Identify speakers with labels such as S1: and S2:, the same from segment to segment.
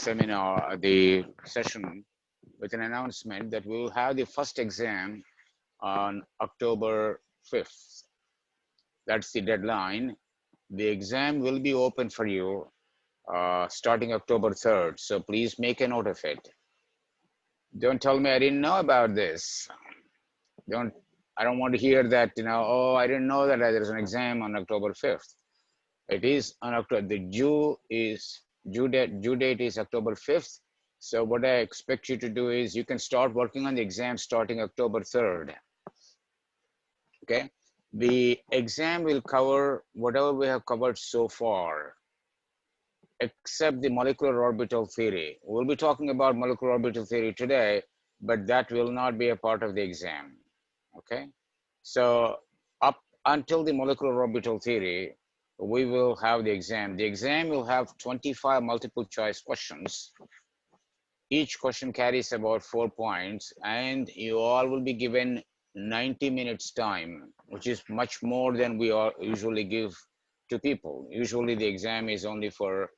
S1: seminar, the session with an announcement that we will have the first exam on October 5th. That's the deadline. The exam will be open for you starting October 3rd. So please make a note of it. Don't tell me I didn't know about this. I don't want to hear that, oh, I didn't know that there's an exam on October 5th. It is on October, the due date is October 5th. So what I expect you to do is you can start working on the exam starting October 3rd. Okay. The exam will cover whatever we have covered so far, except the molecular orbital theory. We'll be talking about molecular orbital theory today, but that will not be a part of the exam. Okay. So up until the molecular orbital theory, we will have the exam. The exam will have 25 multiple choice questions. Each question carries about 4 points, and you all will be given 90 minutes time, which is much more than we usually give to people. Usually the exam is only for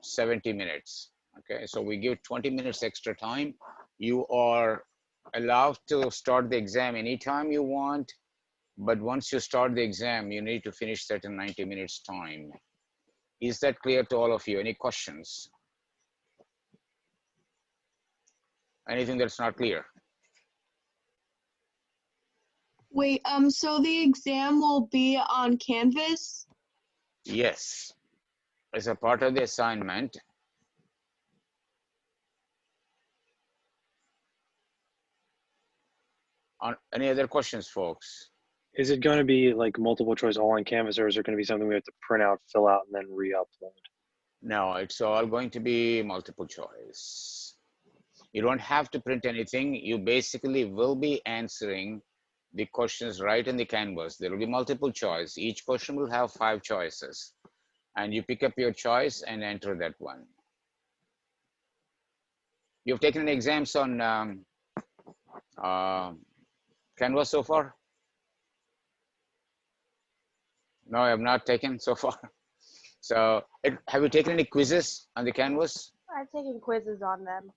S1: 70 minutes. Okay, so we give 20 minutes extra time. You are allowed to start the exam anytime you want, but once you start the exam, you need to finish that in 90 minutes time. Is that clear to all of you? Any questions? Anything that's not clear?
S2: Wait, so the exam will be on Canvas?
S1: Yes, as a part of the assignment. Any other questions, folks?
S3: Is it going to be like multiple choice all on Canvas, or is it going to be something we have to print out, fill out, and then re-upload?
S1: No, it's all going to be multiple choice. You don't have to print anything. You basically will be answering the questions right in the Canvas. There will be multiple choice. Each question will have 5 choices. And you pick up your choice and enter that one. You've taken exams on Canvas so far? No, I have not taken so far. So have you taken any quizzes on the Canvas?
S4: I've taken quizzes on them.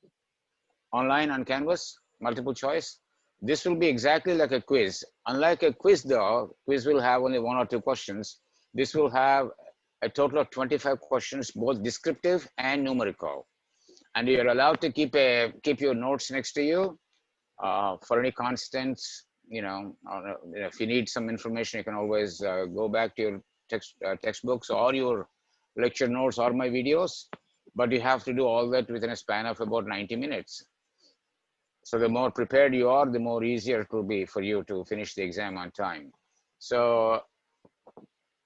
S1: Online on Canvas, multiple choice? This will be exactly like a quiz. Unlike a quiz though, quiz will have only 1 or 2 questions. This will have a total of 25 questions, both descriptive and numerical. And you're allowed to keep your notes next to you for any constants. If you need some information, you can always go back to your textbooks or your lecture notes or my videos, but you have to do all that within a span of about 90 minutes. So the more prepared you are, the more easier it will be for you to finish the exam on time. So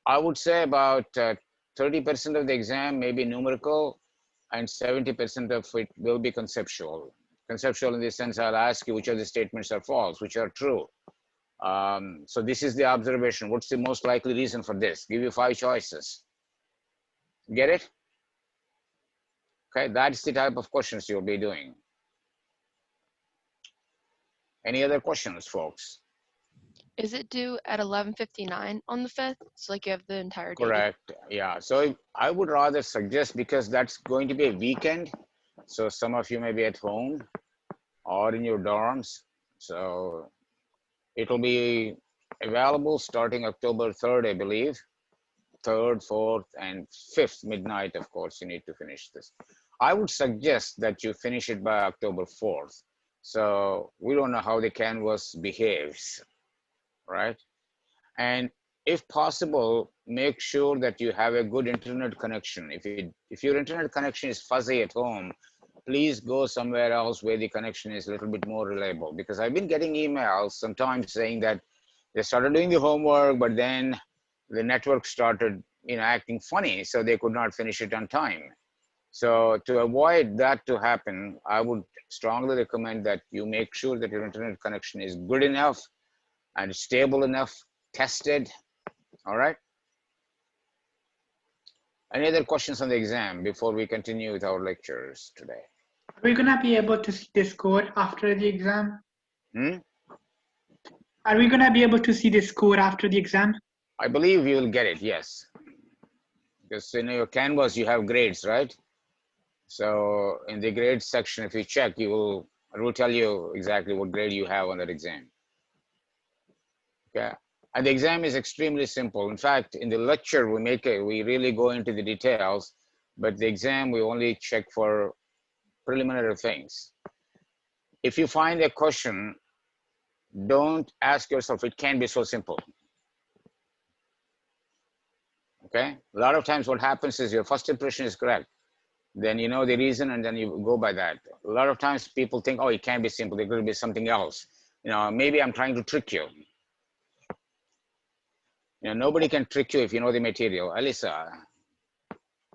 S1: I would say about 30% of the exam may be numerical and 70% of it will be conceptual. Conceptual in the sense I'll ask you which of the statements are false, which are true. So this is the observation. What's the most likely reason for this? Give you 5 choices. Get it? Okay, that's the type of questions you'll be doing. Any other questions, folks?
S5: Is it due at 11:59 on the 5th? So like you have the entire day.
S1: Correct. Yeah. So I would rather suggest, because that's going to be a weekend, so some of you may be at home or in your dorms. So it will be available starting October 3rd, I believe. 3rd, 4th, and 5th midnight, of course, you need to finish this. I would suggest that you finish it by October 4th. So we don't know how the Canvas behaves, right? And if possible, make sure that you have a good internet connection. If your internet connection is fuzzy at home, please go somewhere else where the connection is a little bit more reliable, because I've been getting emails sometimes saying that they started doing the homework, but then the network started acting funny, so they could not finish it on time. So to avoid that to happen, I would strongly recommend that you make sure that your internet connection is good enough and stable enough, tested. All right. Any other questions on the exam before we continue with our lectures today?
S6: Are we going to be able to see the score after the exam? Are we going to be able to see the score after the exam?
S1: I believe you will get it, yes. Because in your Canvas, you have grades, right? So in the grade section, if you check, it will tell you exactly what grade you have on that exam. Okay. And the exam is extremely simple. In fact, in the lecture, we really go into the details, but the exam, we only check for preliminary things. If you find a question, don't ask yourself, it can be so simple. Okay. A lot of times what happens is your first impression is correct. Then you know the reason and then you go by that. A lot of times people think, oh, it can't be simple. It could be something else. You know, maybe I'm trying to trick you. You know, nobody can trick you if you know the material. Alyssa,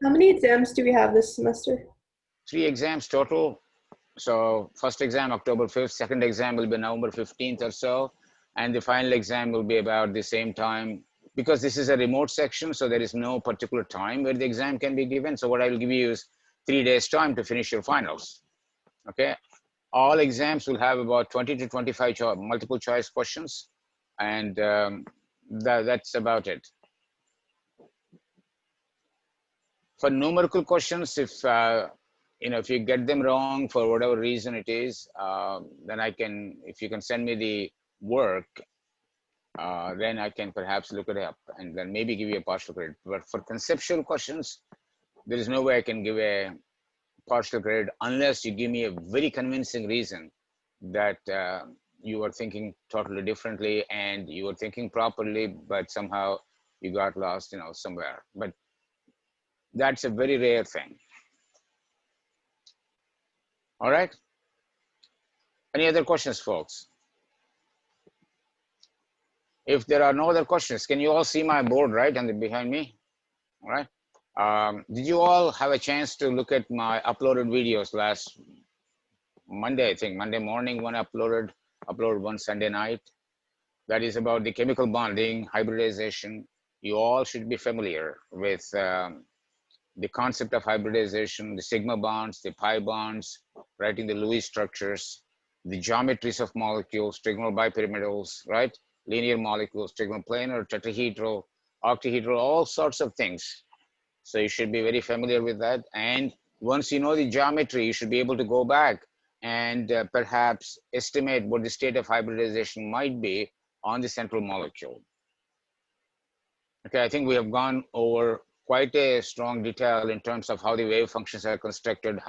S7: How many exams do we have this semester?
S1: 3 exams total. So first exam, October 5th. Second exam will be November 15th or so. And the final exam will be about the same time. Because this is a remote section, so there is no particular time where the exam can be given. So what I will give you is 3 days time to finish your finals. Okay. All exams will have about 20 to 25 multiple choice questions. And that's about it. For numerical questions, if you know, if you get them wrong for whatever reason it is, then I can, if you can send me the work, then I can perhaps look it up and then maybe give you a partial grade. But for conceptual questions, there is no way I can give a partial grade unless you give me a very convincing reason that you are thinking totally differently and you were thinking properly, but somehow you got lost, you know, somewhere. But that's a very rare thing. All right. Any other questions, folks? If there are no other questions, can you all see my board right and behind me? All right. Did you all have a chance to look at my uploaded videos last Monday? I think Monday morning, one uploaded one Sunday night. That is about the chemical bonding, hybridization. You all should be familiar with the concept of hybridization, the sigma bonds, the pi bonds, writing the Lewis structures, the geometries of molecules, trigonal bipyramidals, right? Linear molecules, trigonal planar, tetrahedral, octahedral, all sorts of things. So you should be very familiar with that. And once you know the geometry, you should be able to go back and perhaps estimate what the state of hybridization might be on the central molecule. Okay, I think we have gone over quite a strong detail in terms of how the wave functions are constructed,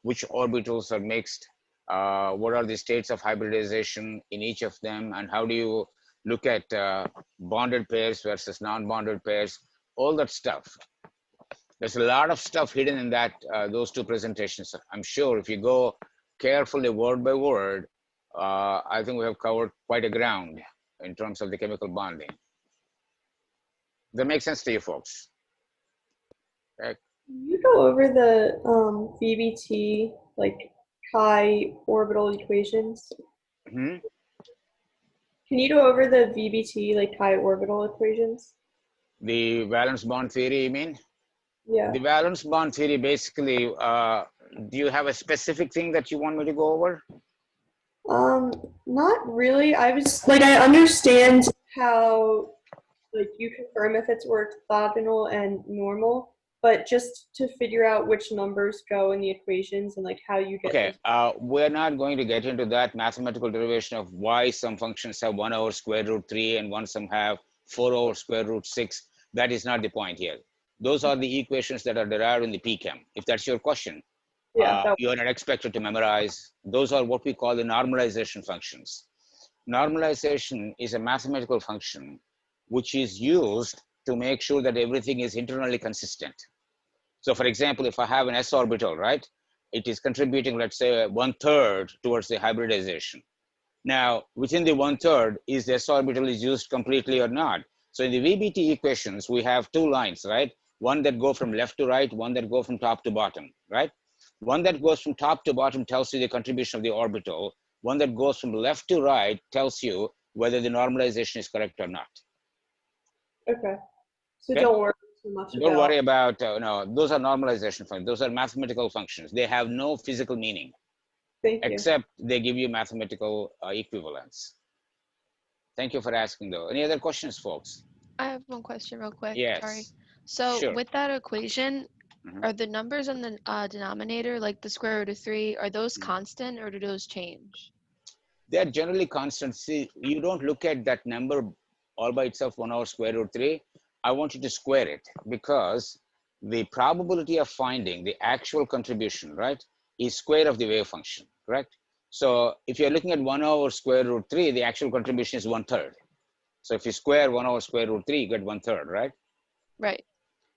S1: which orbitals are mixed, what are the states of hybridization in each of them, and how do you look at bonded pairs versus non-bonded pairs, all that stuff. There's a lot of stuff hidden in that those two presentations. I'm sure if you go carefully word by word, I think we have covered quite a ground in terms of the chemical bonding. That makes sense to you folks? Okay.
S7: Can you go over the VBT, like chi orbital equations?
S1: Hmm?
S7: Can you go over the VBT, like chi orbital equations?
S1: The valence bond theory, you mean?
S7: Yeah.
S1: The valence bond theory, basically, do you have a specific thing that you want me to go over?
S7: Not really. I was like, I understand how like you confirm if it's orthogonal and normal, but just to figure out which numbers go in the equations and like how you get
S1: Okay,
S7: those.
S1: we're not going to get into that mathematical derivation of why some functions have 1 over square root 3 and some have 4 over square root 6. That is not the point here. Those are the equations that are derived in the PChem. If that's your question,
S7: Yeah.
S1: you are not expected to memorize. Those are what we call the normalization functions. Normalization is a mathematical function which is used to make sure that everything is internally consistent. So for example, if I have an s orbital, right, it is contributing, let's say, 1/3 towards the hybridization. Now, within the 1/3, is the s orbital is used completely or not? So in the VBT equations, we have 2 lines, right? One that go from left to right, one that go from top to bottom, right? One that goes from top to bottom tells you the contribution of the orbital. One that goes from left to right tells you whether the normalization is correct or not.
S7: Okay. So
S1: Okay?
S7: don't worry too much
S1: Don't
S7: about.
S1: worry about, no, those are normalization functions. Those are mathematical functions. They have no physical meaning,
S7: Thank you.
S1: except they give you mathematical equivalence. Thank you for asking though. Any other questions, folks?
S5: I have one question real quick.
S1: Yes.
S5: Sorry. So
S1: Sure.
S5: with that equation, Are the numbers in the denominator, like the square root of 3, are those
S1: Mhm.
S5: constant or do those change?
S1: They're generally constant. See, you don't look at that number all by itself, 1 over square root 3. I want you to square it because the probability of finding the actual contribution, right, is square of the wave function, correct? So if you're looking at 1 over square root 3, the actual contribution is 1/3. So if you square 1 over square root 3, you get 1/3, right?
S5: Right.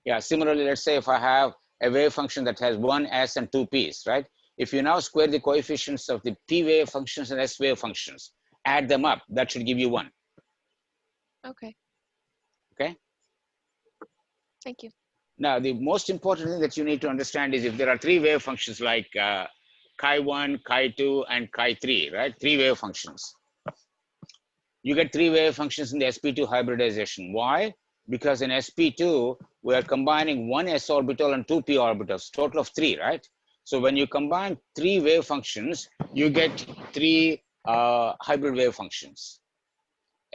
S1: Yeah, similarly, let's say if I have a wave function that has 1 s and 2 p's, right? If you now square the coefficients of the p wave functions and s wave functions, add them up, that should give you 1.
S5: Okay.
S1: Okay.
S5: Thank you.
S1: Now, the most important thing that you need to understand is if there are 3 wave functions like chi1, chi2, and chi3, right? 3 wave functions. You get 3 wave functions in the sp2 hybridization. Why? Because in sp2, we are combining 1 s orbital and 2 p orbitals, total of 3, right? So when you combine 3 wave functions, you get 3 hybrid wave functions.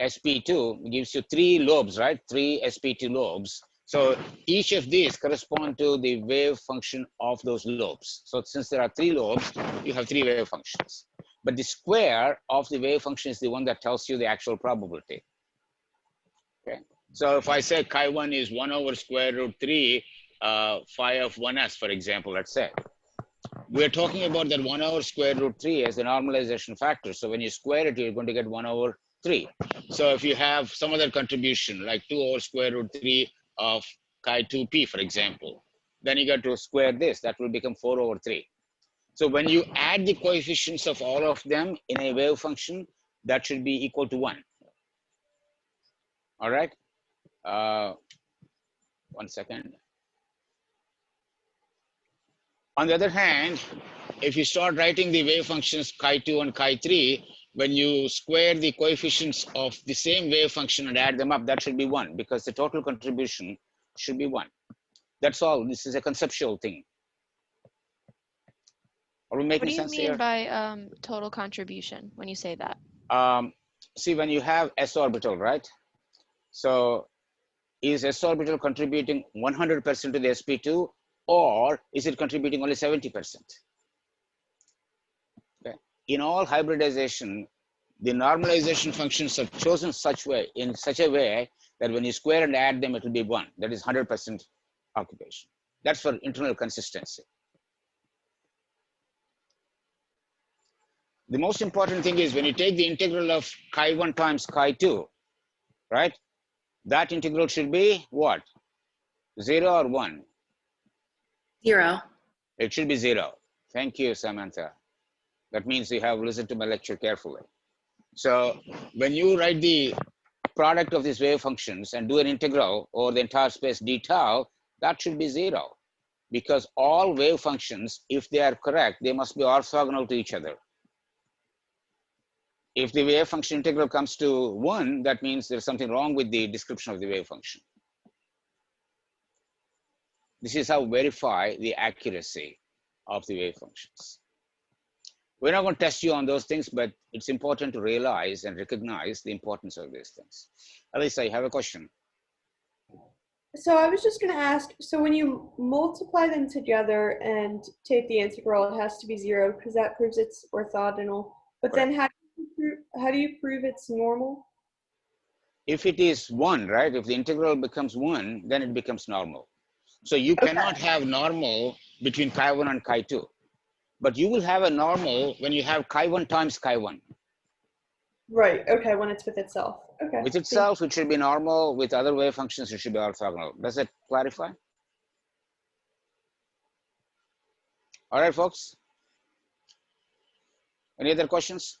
S1: sp2 gives you 3 lobes, right? 3 sp2 lobes. So each of these correspond to the wave function of those lobes. So since there are 3 lobes, you have 3 wave functions. But the square of the wave function is the one that tells you the actual probability. Okay. So if I say chi1 is 1 over square root 3 phi of 1s, for example, let's say, we're talking about that 1 over square root 3 as the normalization factor. So when you square it, you're going to get 1 over 3. So if you have some other contribution, like 2 over square root 3 of chi2p, for example, then you got to square this. That will become 4 over 3. So when you add the coefficients of all of them in a wave function, that should be equal to 1. All right. 1 second. On the other hand, if you start writing the wave functions chi2 and chi3, when you square the coefficients of the same wave function and add them up, that should be 1 because the total contribution should be 1. That's all. This is a conceptual thing. Are we
S5: What
S1: making
S5: do you
S1: sense
S5: mean
S1: here?
S5: by total contribution when you say that?
S1: See, when you have s orbital, right? So is s orbital contributing 100% to the sp2 or is it contributing only 70%? Okay. In all hybridization, the normalization functions are chosen in such a way that when you square and add them, it will be 1. That is 100% occupation. That's for internal consistency. The most important thing is when you take the integral of chi1 times chi2, right? That integral should be what? 0 or 1?
S8: 0.
S1: It should be 0. Thank you, Samantha. That means you have listened to my lecture carefully. So when you write the product of these wave functions and do an integral over the entire space d tau, that should be 0. Because all wave functions, if they are correct, they must be orthogonal to each other. If the wave function integral comes to 1, that means there's something wrong with the description of the wave function. This is how we verify the accuracy of the wave functions. We're not going to test you on those things, but it's important to realize and recognize the importance of these things. Alyssa, you have a question?
S7: So I was just going to ask, so when you multiply them together and take the integral, it has to be 0 because that proves it's orthogonal. But
S1: Correct.
S7: then how do you prove it's normal?
S1: If it is 1, right? If the integral becomes 1, then it becomes normal. So you cannot have normal between chi1 and chi2. But you will have a normal when you have chi1 times chi1.
S7: Right, okay, when it's with itself. Okay.
S1: With itself, it should be normal. With other wave functions, it should be orthogonal. Does that clarify? All right, folks. Any other questions?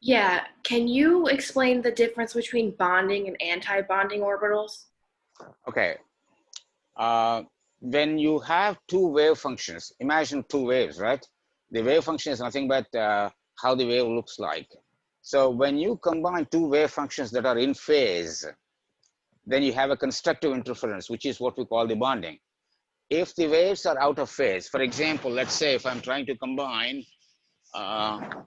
S8: Yeah. Can you explain the difference between bonding and anti-bonding orbitals?
S1: Okay. When you have 2 wave functions, imagine 2 waves, right? The wave function is nothing but how the wave looks like. So when you combine 2 wave functions that are in phase, then you have a constructive interference, which is what we call the bonding. If the waves are out of phase, for example, let's say if I'm trying to combine an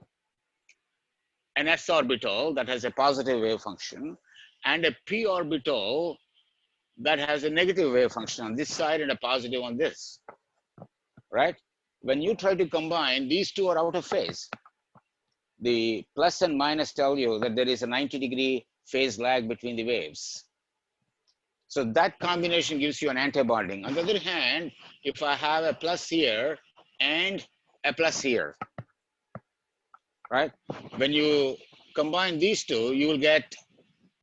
S1: s orbital that has a positive wave function and a p orbital that has a negative wave function on this side and a positive on this, right? When you try to combine, these two are out of phase. The plus and minus tell you that there is a 90-degree phase lag between the waves. So that combination gives you an antibonding. On the other hand, if I have a plus here and a plus here, right? When you combine these two, you will get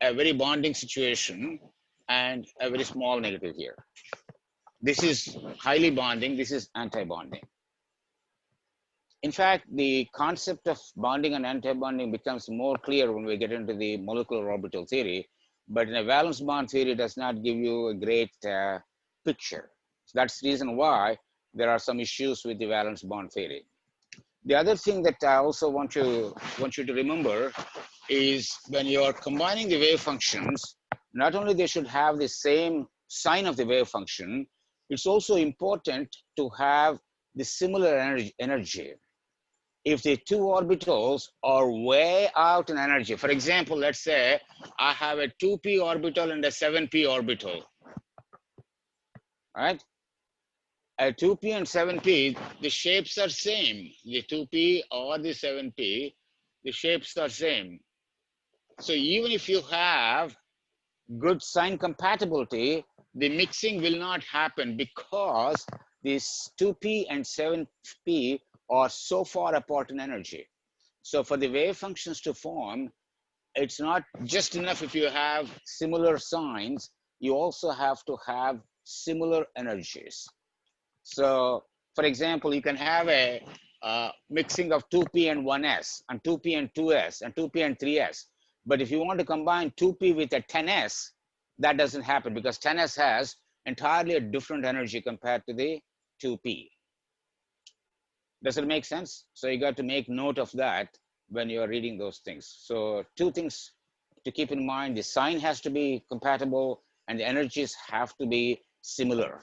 S1: a very bonding situation and a very small negative here. This is highly bonding, this is anti-bonding. In fact, the concept of bonding and anti-bonding becomes more clear when we get into the molecular orbital theory, but in a valence bond theory, it does not give you a great picture. So that's the reason why there are some issues with the valence bond theory. The other thing that I also want you to remember is when you are combining the wave functions, not only they should have the same sign of the wave function, it's also important to have the similar energy. If the two orbitals are way out in energy, for example, let's say I have a 2p orbital and a 7p orbital, right? A 2p and 7p, the shapes are same. The 2p or the 7p, the shapes are same. So even if you have good sign compatibility, the mixing will not happen because these 2p and 7p are so far apart in energy. So for the wave functions to form, it's not just enough if you have similar signs, you also have to have similar energies. So for example, you can have a mixing of 2p and 1s and 2p and 2s and 2p and 3s. But if you want to combine 2p with a 10s, that doesn't happen because 10s has entirely a different energy compared to the 2p. Does it make sense? So you got to make note of that when you're reading those things. So two things to keep in mind: the sign has to be compatible and the energies have to be similar.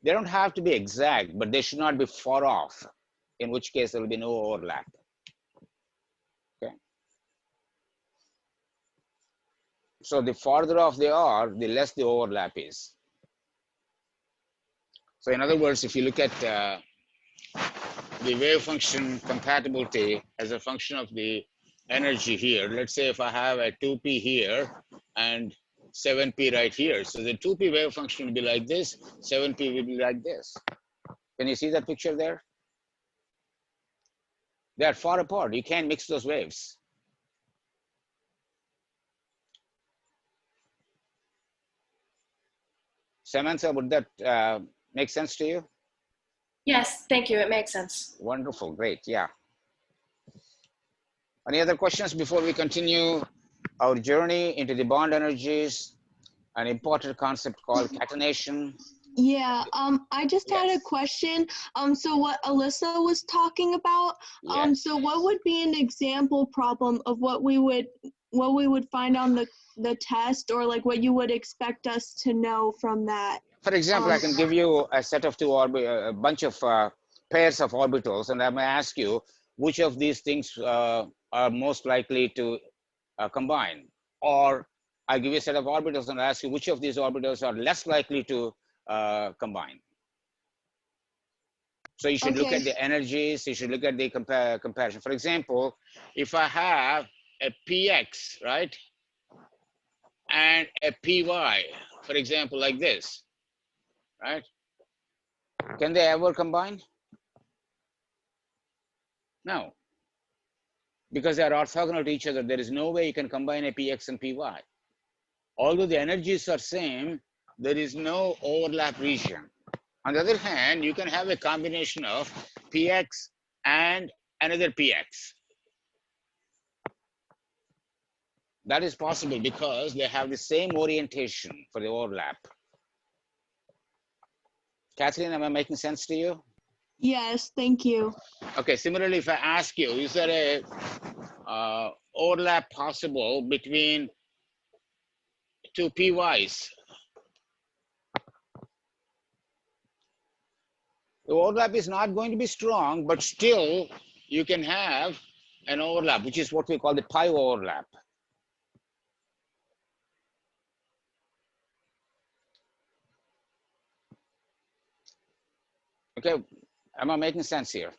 S1: They don't have to be exact, but they should not be far off, in which case there will be no overlap. Okay. So the farther off they are, the less the overlap is. So in other words, if you look at the wave function compatibility as a function of the energy here, let's say if I have a 2p here and 7p right here. So the 2p wave function will be like this, 7p will be like this. Can you see that picture there? They are far apart. You can't mix those waves. Samantha, would that make sense to you?
S8: Yes, thank you. It makes sense.
S1: Wonderful, great, yeah. Any other questions before we continue our journey into the bond energies, an important concept called catenation?
S2: Yeah, I just had a
S1: Yes.
S2: question. So what Alyssa was talking about,
S1: Yes.
S2: so what would be an example problem of what we would find on the test, or like what you would expect us to know from that?
S1: For example, I can give you a set of a bunch of pairs of orbitals, and I may ask you which of these things are most likely to combine. Or I give you a set of orbitals and ask you which of these orbitals are less likely to combine. So you should look
S2: Okay.
S1: at the energies, you should look at the comparison. For example, if I have a px, right, and a py, for example, like this, right? Can they ever combine? No. Because they are orthogonal to each other, there is no way you can combine a px and py. Although the energies are same, there is no overlap region. On the other hand, you can have a combination of px and another px. That is possible because they have the same orientation for the overlap. Kathleen, am I making sense to you?
S2: Yes, thank you.
S1: Okay, similarly, if I ask you, is there a overlap possible between two PYs? The overlap is not going to be strong, but still you can have an overlap, which is what we call the pi overlap. Okay, am I making sense here?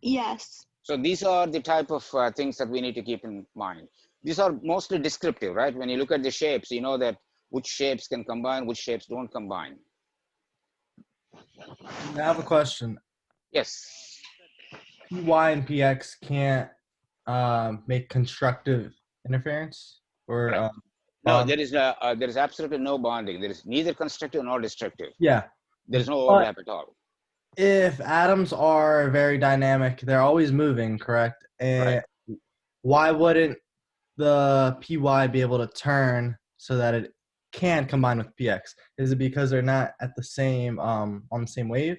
S2: Yes.
S1: So these are the type of things that we need to keep in mind. These are mostly descriptive, right? When you look at the shapes, you know that which shapes can combine, which shapes don't combine.
S9: I have a question.
S1: Yes.
S9: PY and PX can't make constructive interference or
S1: Right. No,
S9: bond.
S1: there is absolutely no bonding. There is neither constructive nor destructive.
S9: Yeah,
S1: There is no
S9: but
S1: overlap at all.
S9: if atoms are very dynamic, they're always moving, correct? And why wouldn't the PY be able to turn so that it can combine with PX? Is it because they're not at the same on the same wave?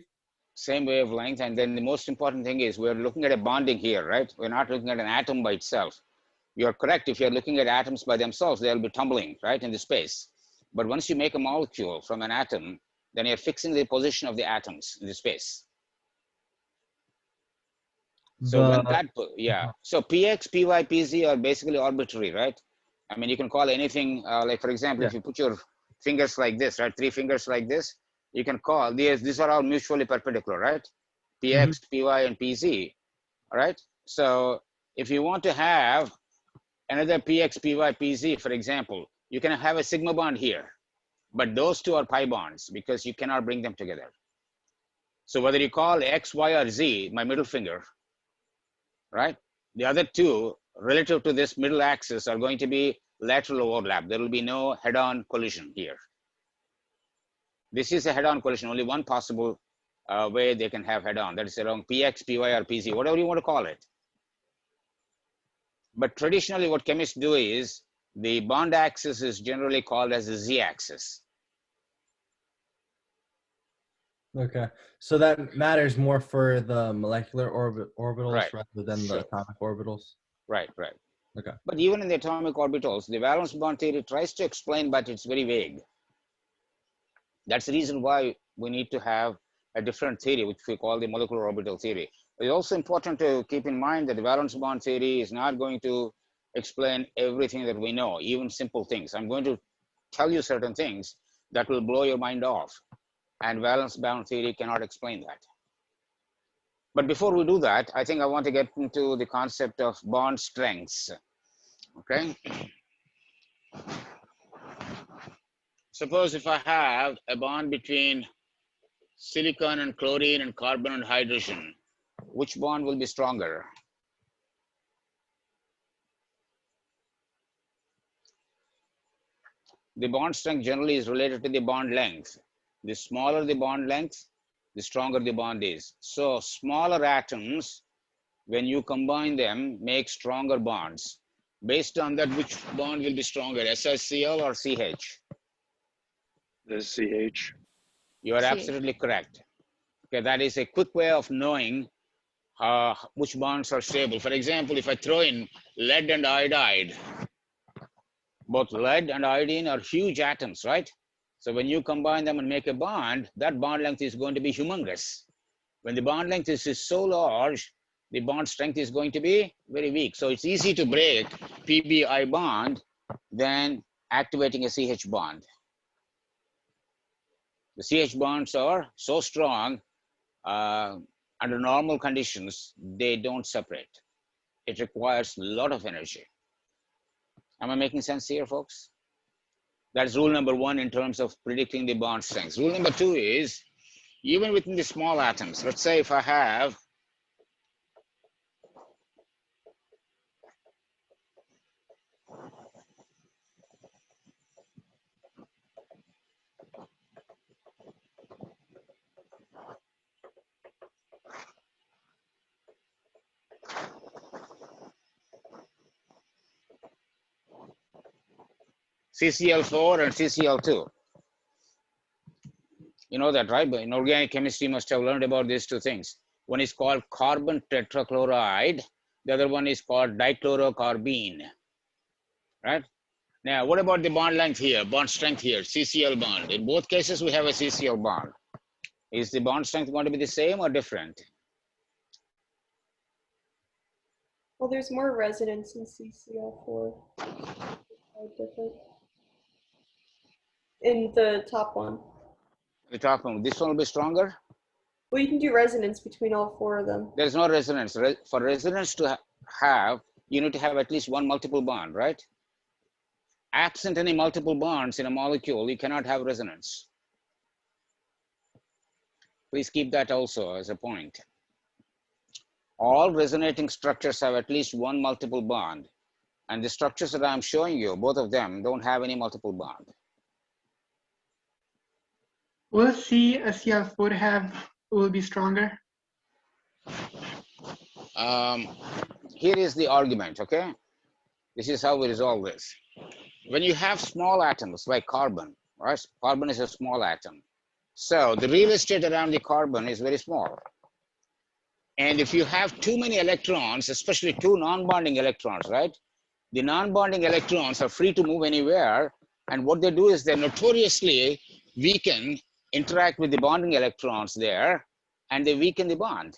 S1: Same wavelength. And then the most important thing is we're looking at a bonding here, right? We're not looking at an atom by itself. You're correct. If you're looking at atoms by themselves, they'll be tumbling, right, in the space. But once you make a molecule from an atom, then you're fixing the position of the atoms in the space. So when that, yeah. So PX, PY, PZ are basically arbitrary, right? I mean, you can call anything, like for example, if you put your fingers like this, right? 3 fingers like this, you can call these are all mutually perpendicular, right? PX, PY, and PZ, all right? So if you want to have another PX, PY, PZ, for example, you can have a sigma bond here, but those two are pi bonds because you cannot bring them together. So whether you call X, Y, or Z, my middle finger, right? The other two relative to this middle axis are going to be lateral overlap. There will be no head-on collision here. This is a head-on collision, only one possible way they can have head-on. That is along PX, PY, or PZ, whatever you want to call it. But traditionally what chemists do is the bond axis is generally called as the Z-axis.
S9: Okay, so that matters more for the molecular orbitals
S1: Right.
S9: rather than the atomic orbitals.
S1: Right, right.
S9: Okay.
S1: But even in the atomic orbitals, the valence bond theory tries to explain, but it's very vague. That's the reason why we need to have a different theory, which we call the molecular orbital theory. It's also important to keep in mind that the valence bond theory is not going to explain everything that we know, even simple things. I'm going to tell you certain things that will blow your mind off, and valence bond theory cannot explain that. But before we do that, I think I want to get into the concept of bond strengths, okay? Suppose if I have a bond between silicon and chlorine and carbon and hydrogen, which bond will be stronger? The bond strength generally is related to the bond length. The smaller the bond length, the stronger the bond is. So smaller atoms, when you combine them, make stronger bonds. Based on that, which bond will be stronger, SiCl or CH?
S3: The CH.
S1: You are
S5: CH.
S1: absolutely correct. Okay, that is a quick way of knowing which bonds are stable. For example, if I throw in lead and iodide, both lead and iodine are huge atoms, right? So when you combine them and make a bond, that bond length is going to be humongous. When the bond length is so large, the bond strength is going to be very weak. So it's easy to break PBI bond than activating a CH bond. The CH bonds are so strong, under normal conditions, they don't separate. It requires a lot of energy. Am I making sense here, folks? That's rule number 1 in terms of predicting the bond strengths. Rule number 2 is, even within the small atoms, let's say if I have CCl4 and CCl2. You know that, right? But in organic chemistry, you must have learned about these two things. One is called carbon tetrachloride. The other one is called dichlorocarbene, right? Now, what about the bond length here, bond strength here, CCl bond? In both cases, we have a CCl bond. Is the bond strength going to be the same or different?
S7: Well, there's more resonance in CCl4. Quite different. In the top one.
S1: The top one, this one will be stronger?
S7: Well, you can do resonance between all four of them.
S1: There's no resonance. For resonance to have, you need to have at least one multiple bond, right? Absent any multiple bonds in a molecule, you cannot have resonance. Please keep that also as a point. All resonating structures have at least one multiple bond. And the structures that I'm showing you, both of them don't have any multiple bond.
S6: Will CCl4 will be stronger?
S1: Here is the argument, okay? This is how we resolve this. When you have small atoms like carbon, right? Carbon is a small atom. So the real estate around the carbon is very small. And if you have too many electrons, especially two non-bonding electrons, right? The non-bonding electrons are free to move anywhere. And what they do is they notoriously weaken, interact with the bonding electrons there, and they weaken the bond.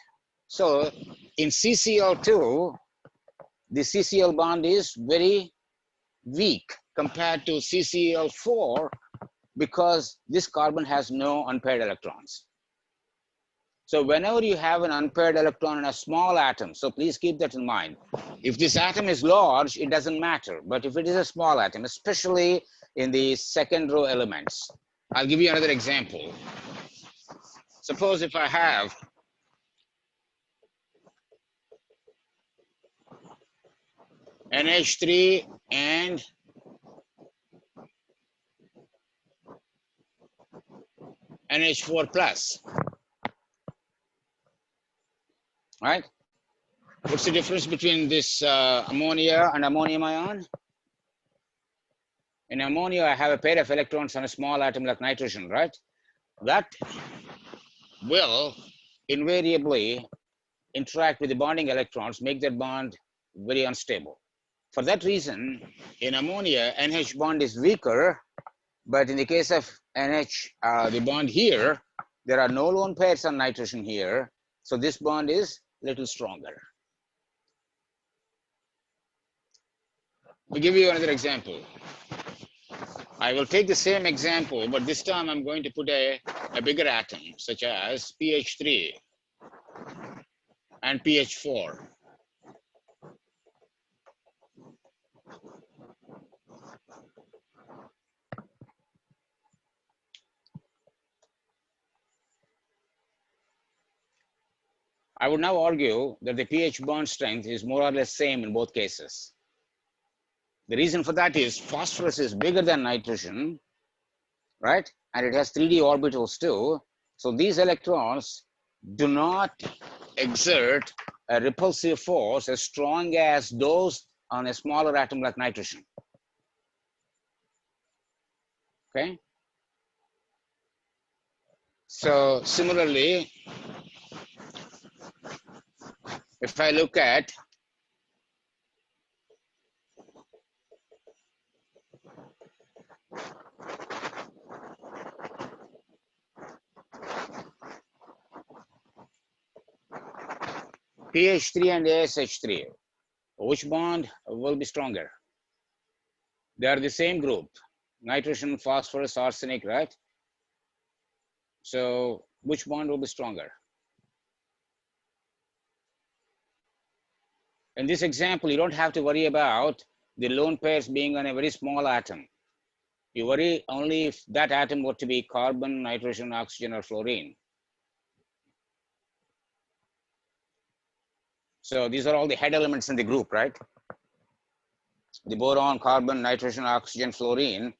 S1: So in CCl2, the CCl bond is very weak compared to CCl4 because this carbon has no unpaired electrons. So whenever you have an unpaired electron in a small atom, so please keep that in mind. If this atom is large, it doesn't matter. But if it is a small atom, especially in the second row elements, I'll give you another example. Suppose if I have NH3 and NH4 plus, right? What's the difference between this ammonia and ammonium ion? In ammonia, I have a pair of electrons on a small atom like nitrogen, right? That will invariably interact with the bonding electrons, make that bond very unstable. For that reason, in ammonia, NH bond is weaker, but in the case of NH, the bond here, there are no lone pairs on nitrogen here, so this bond is a little stronger. I'll give you another example. I will take the same example, but this time I'm going to put a bigger atom, such as PH3 and PH4. I would now argue that the pH bond strength is more or less same in both cases. The reason for that is phosphorus is bigger than nitrogen, right? And it has 3d orbitals too. So these electrons do not exert a repulsive force as strong as those on a smaller atom like nitrogen. Okay? So similarly, if I look at PH3 and ASH3, which bond will be stronger? They are the same group, nitrogen, phosphorus, arsenic, right? So which bond will be stronger? In this example, you don't have to worry about the lone pairs being on a very small atom. You worry only if that atom were to be carbon, nitrogen, oxygen, or fluorine. So these are all the head elements in the group, right? The boron, carbon, nitrogen, oxygen, fluorine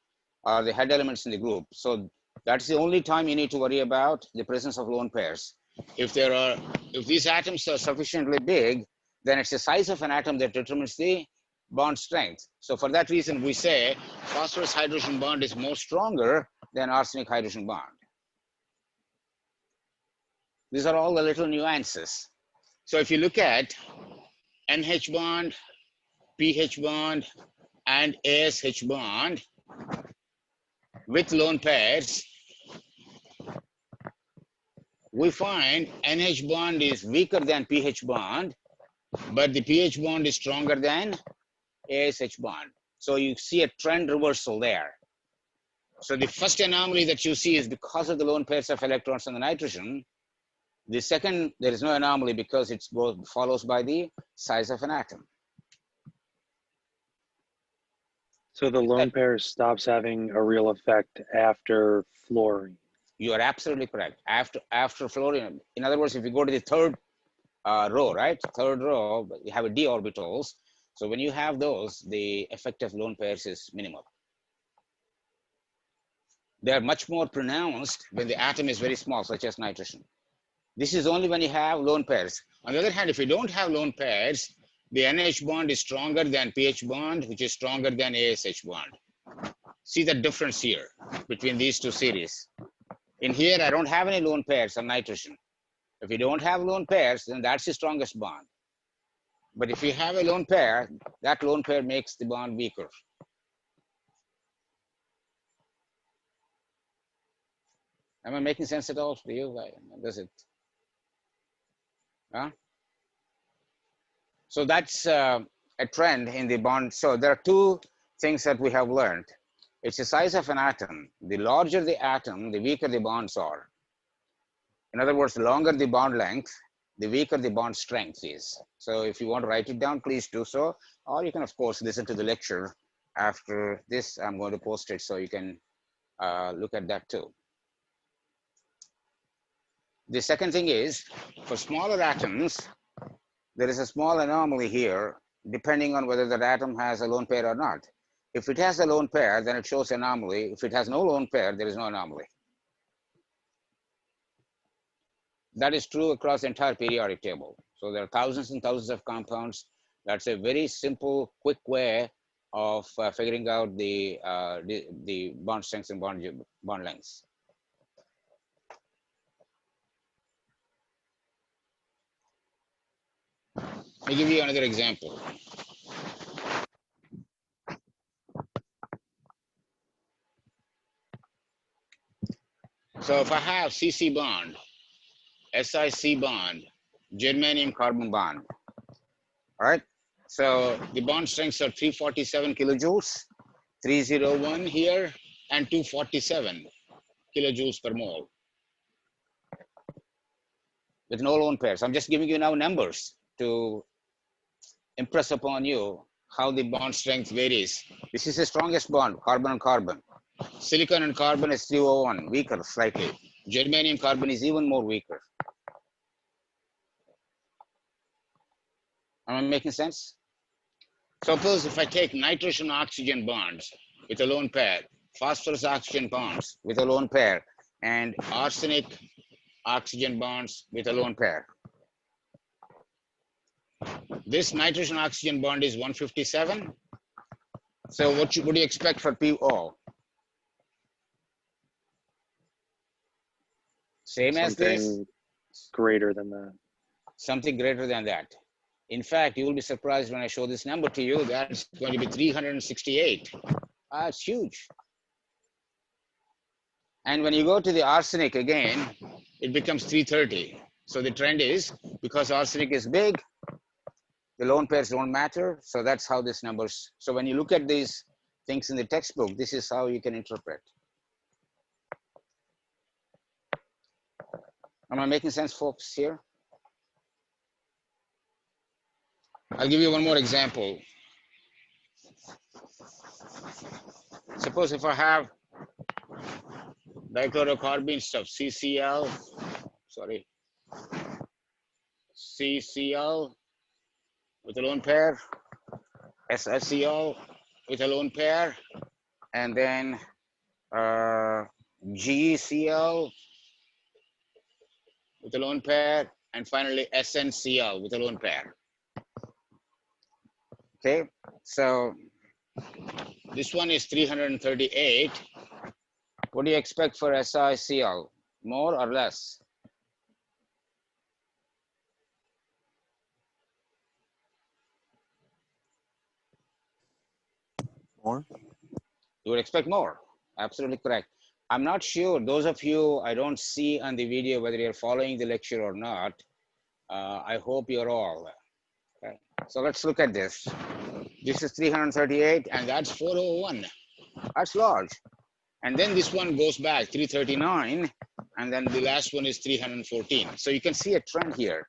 S1: are the head elements in the group. So that's the only time you need to worry about the presence of lone pairs. If these atoms are sufficiently big, then it's the size of an atom that determines the bond strength. So for that reason, we say phosphorus hydrogen bond is more stronger than arsenic hydrogen bond. These are all the little nuances. So if you look at NH bond, PH bond, and ASH bond with lone pairs, we find NH bond is weaker than PH bond, but the PH bond is stronger than ASH bond. So you see a trend reversal there. So the first anomaly that you see is because of the lone pairs of electrons on the nitrogen. The second, there is no anomaly because it follows by the size of an atom.
S3: So the lone pair stops having a real effect after fluorine.
S1: You are absolutely correct. After fluorine, in other words, if you go to the third row, right? Third row, you have a d orbitals. So when you have those, the effect of lone pairs is minimal. They are much more pronounced when the atom is very small, such as nitrogen. This is only when you have lone pairs. On the other hand, if you don't have lone pairs, the NH bond is stronger than pH bond, which is stronger than ASH bond. See the difference here between these two series. In here, I don't have any lone pairs on nitrogen. If you don't have lone pairs, then that's the strongest bond. But if you have a lone pair, that lone pair makes the bond weaker. Am I making sense at all to you? Does it? Huh? So that's a trend in the bond. So there are two things that we have learned. It's the size of an atom. The larger the atom, the weaker the bonds are. In other words, the longer the bond length, the weaker the bond strength is. So if you want to write it down, please do so. Or you can, of course, listen to the lecture. After this, I'm going to post it so you can look at that too. The second thing is, for smaller atoms, there is a small anomaly here, depending on whether that atom has a lone pair or not. If it has a lone pair, then it shows anomaly. If it has no lone pair, there is no anomaly. That is true across the entire periodic table. So there are thousands and thousands of compounds. That's a very simple, quick way of figuring out the bond strengths and bond lengths. Let me give you another example. So if I have CC bond, SiC bond, germanium carbon bond, all right? So the bond strengths are 347 kilojoules, 301 here, and 247 kilojoules per mole with no lone pairs. I'm just giving you now numbers to impress upon you how the bond strength varies. This is the strongest bond, carbon and carbon. Silicon and carbon is 301, weaker slightly. Germanium carbon is even more weaker. Am I making sense? Suppose if I take nitrogen oxygen bonds with a lone pair, phosphorus oxygen bonds with a lone pair, and arsenic oxygen bonds with a lone pair. This nitrogen oxygen bond is 157. So what do you expect for PO? Same as this?
S3: Something greater than that.
S1: Something greater than that. In fact, you will be surprised when I show this number to you. That's going to be 368. It's huge. And when you go to the arsenic again, it becomes 330. So the trend is, because arsenic is big, the lone pairs don't matter. So that's how this numbers. So when you look at these things in the textbook, this is how you can interpret. Am I making sense, folks, here? I'll give you one more example. Suppose if I have dichlorocarbene stuff, CCl, CCl with a lone pair, SiCl with a lone pair, and then GeCl with a lone pair, and finally SnCl with a lone pair. Okay, so this one is 338. What do you expect for SiCl? More or less?
S10: More.
S1: You would expect more. Absolutely correct. I'm not sure, those of you I don't see on the video whether you're following the lecture or not. I hope you're all. Okay. So let's look at this. This is 338 and that's 401. That's large. And then this one goes back 339 and then the last one is 314. So you can see a trend here.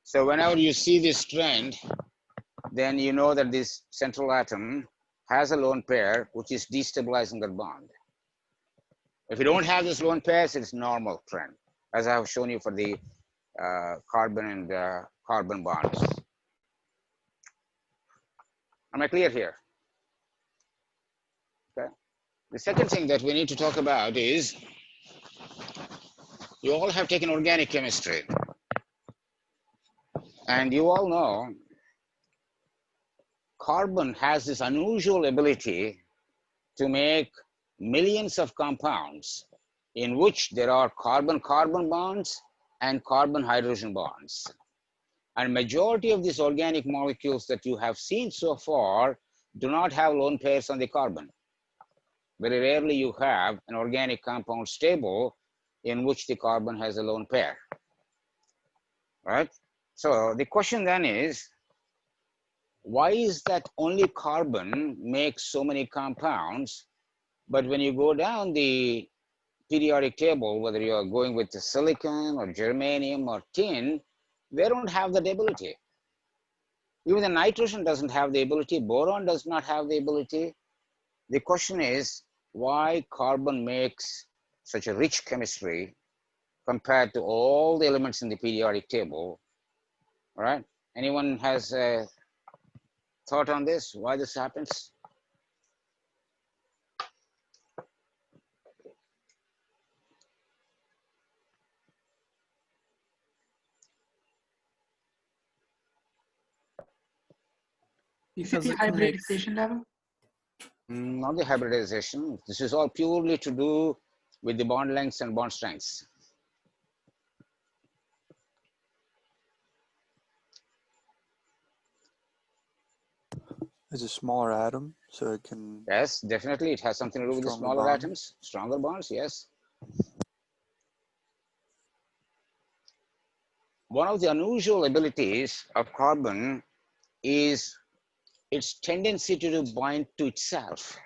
S1: So whenever you see this trend, then you know that this central atom has a lone pair which is destabilizing that bond. If you don't have this lone pairs, it's normal trend, as I have shown you for the carbon and carbon bonds. Am I clear here? Okay. The second thing that we need to talk about is, you all have taken organic chemistry, and you all know carbon has this unusual ability to make millions of compounds in which there are carbon-carbon bonds and carbon-hydrogen bonds. And majority of these organic molecules that you have seen so far do not have lone pairs on the carbon. Very rarely you have an organic compound stable in which the carbon has a lone pair, right? So the question then is, why is that only carbon makes so many compounds, but when you go down the periodic table, whether you are going with the silicon or germanium or tin, they don't have that ability. Even the nitrogen doesn't have the ability, boron does not have the ability. The question is, why carbon makes such a rich chemistry compared to all the elements in the periodic table, right? Anyone has a thought on this, why this happens?
S6: Is it the hybridization level?
S1: Not the hybridization. This is all purely to do with the bond lengths and bond strengths.
S10: Is a smaller atom, so it can.
S1: Yes, definitely. It has something to do with the smaller
S10: bonds.
S1: atoms, stronger bonds, yes. One of the unusual abilities of carbon is its tendency to bind to itself.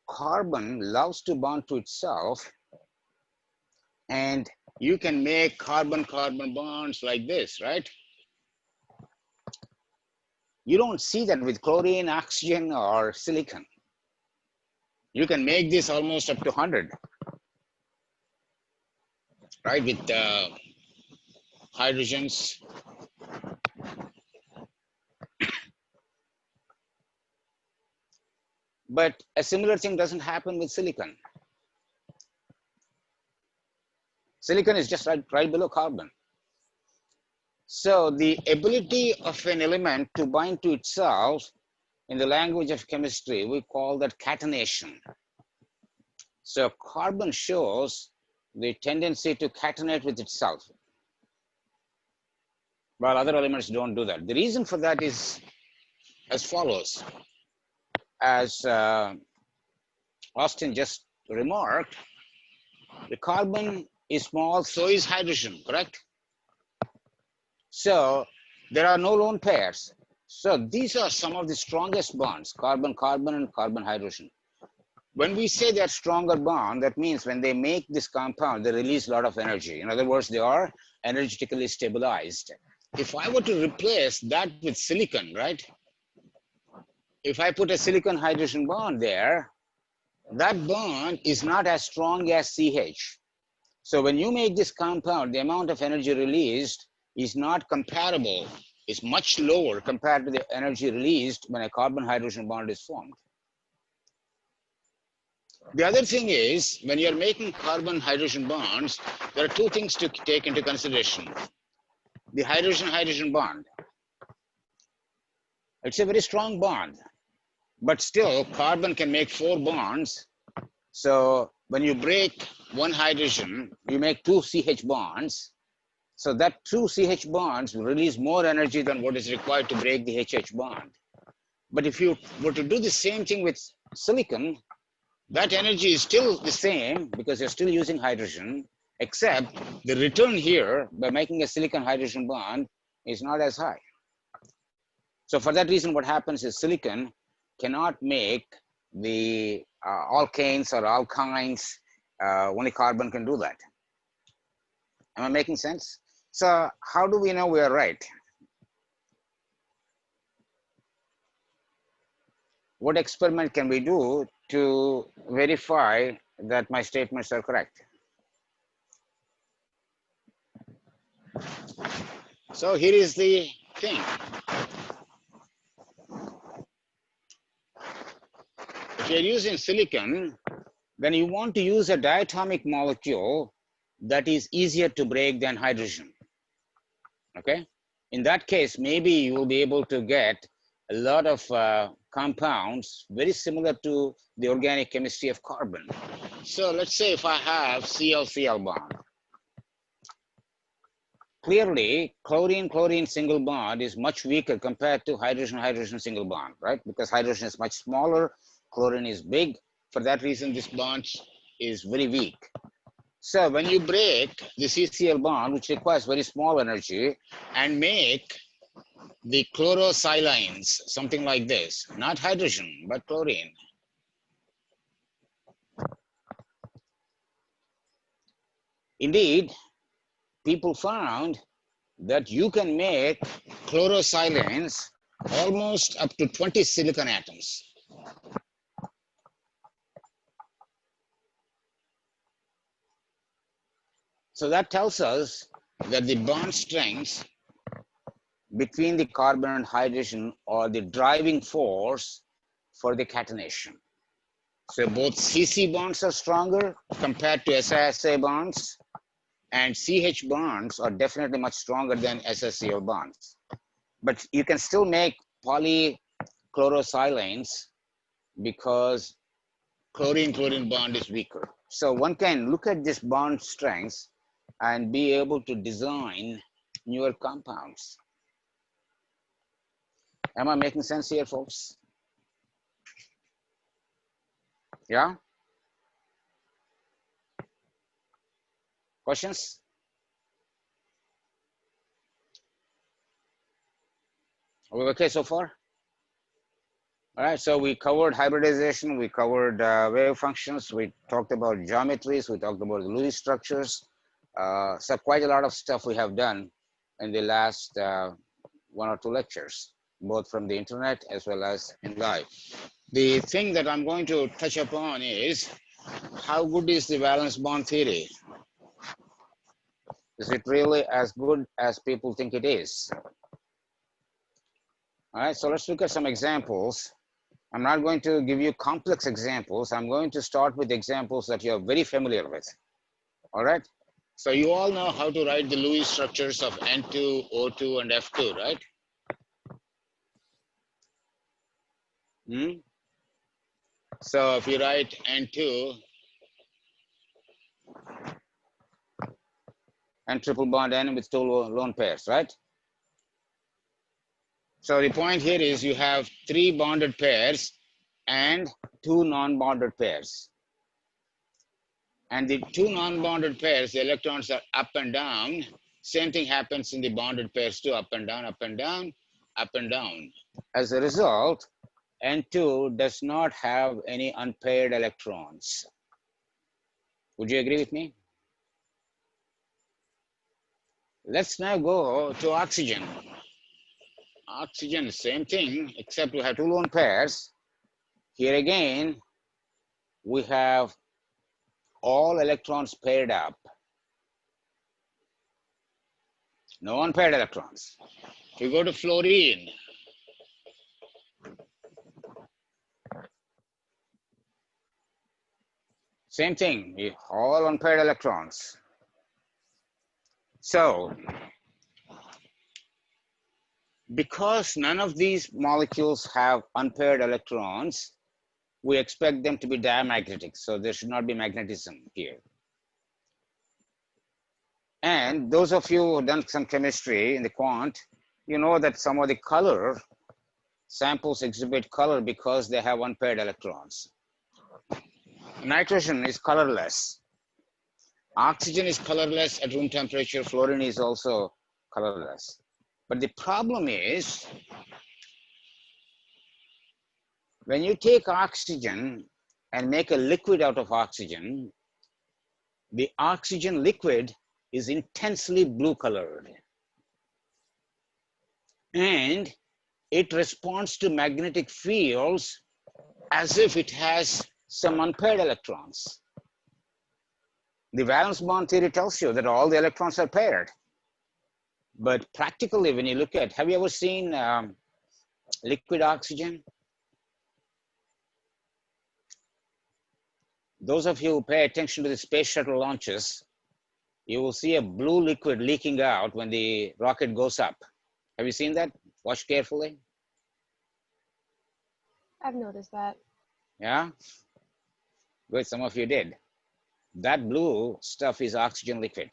S1: Carbon loves to bond to itself, and you can make carbon-carbon bonds like this, right? You don't see that with chlorine, oxygen, or silicon. You can make this almost up to 100, right? With hydrogens. But a similar thing doesn't happen with silicon. Silicon is just right below carbon. So the ability of an element to bind to itself, in the language of chemistry, we call that catenation. So carbon shows the tendency to catenate with itself, while other elements don't do that. The reason for that is as follows. As Austin just remarked, the carbon is small, so is hydrogen, correct? So there are no lone pairs. So these are some of the strongest bonds, carbon-carbon and carbon-hydrogen. When we say they're stronger bond, that means when they make this compound, they release a lot of energy. In other words, they are energetically stabilized. If I were to replace that with silicon, right? If I put a silicon-hydrogen bond there, that bond is not as strong as CH. So when you make this compound, the amount of energy released is not comparable. It's much lower compared to the energy released when a carbon-hydrogen bond is formed. The other thing is, when you're making carbon-hydrogen bonds, there are two things to take into consideration. The hydrogen-hydrogen bond. It's a very strong bond, but still carbon can make 4 bonds. So when you break one hydrogen, you make 2 CH bonds. So that 2 CH bonds will release more energy than what is required to break the HH bond. But if you were to do the same thing with silicon, that energy is still the same because you're still using hydrogen, except the return here by making a silicon hydrogen bond is not as high. So for that reason, what happens is silicon cannot make the alkanes or alkynes Only carbon can do that. Am I making sense? So how do we know we are right? What experiment can we do to verify that my statements are correct? So here is the thing. If you're using silicon, then you want to use a diatomic molecule that is easier to break than hydrogen. Okay? In that case, maybe you will be able to get a lot of compounds very similar to the organic chemistry of carbon. So let's say if I have Cl-Cl bond. Clearly, chlorine-chlorine single bond is much weaker compared to hydrogen-hydrogen single bond, right? Because hydrogen is much smaller, chlorine is big. For that reason, this bond is very weak. So when you break the CCl bond, which requires very small energy, and make the chlorosilines, something like this, not hydrogen, but chlorine. Indeed, people found that you can make chlorosilines almost up to 20 silicon atoms. So that tells us that the bond strengths between the carbon and hydrogen are the driving force for the catenation. So both CC bonds are stronger compared to SiSa bonds, and CH bonds are definitely much stronger than SSCl bonds. But you can still make polychlorosilines because chlorine-chlorine bond is weaker. So one can look at this bond strengths and be able to design newer compounds. Am I making sense here, folks? Yeah? Questions? Are we okay so far? All right, so we covered hybridization, we covered wave functions, we talked about geometries, we talked about Lewis structures. So quite a lot of stuff we have done in the last 1 or 2 lectures, both from the internet as well as in live. The thing that I'm going to touch upon is how good is the valence bond theory? Is it really as good as people think it is? All right, so let's look at some examples. I'm not going to give you complex examples. I'm going to start with examples that you're very familiar with. All right, so you all know how to write the Lewis structures of N2, O2, and F2, right? So if you write N2 and triple bond N with 2 lone pairs, right? So the point here is you have 3 bonded pairs and 2 non-bonded pairs. And the 2 non-bonded pairs, the electrons are up and down. Same thing happens in the bonded pairs too, up and down, up and down, up and down. As a result, N2 does not have any unpaired electrons. Would you agree with me? Let's now go to oxygen. Oxygen, same thing, except we have 2 lone pairs. Here again, we have all electrons paired up. No unpaired electrons. If you go to fluorine, same thing, all unpaired electrons. So, because none of these molecules have unpaired electrons, we expect them to be diamagnetic. So there should not be magnetism here. And those of you who've done some chemistry in the quant, you know that some of the color samples exhibit color because they have unpaired electrons. Nitrogen is colorless. Oxygen is colorless at room temperature. Fluorine is also colorless. But the problem is, when you take oxygen and make a liquid out of oxygen, the oxygen liquid is intensely blue colored. And it responds to magnetic fields as if it has some unpaired electrons. The valence bond theory tells you that all the electrons are paired. But practically, when you look at, have you ever seen liquid oxygen? Those of you who pay attention to the space shuttle launches, you will see a blue liquid leaking out when the rocket goes up. Have you seen that? Watch carefully.
S4: I've noticed that.
S1: Yeah? Good, some of you did. That blue stuff is oxygen liquid.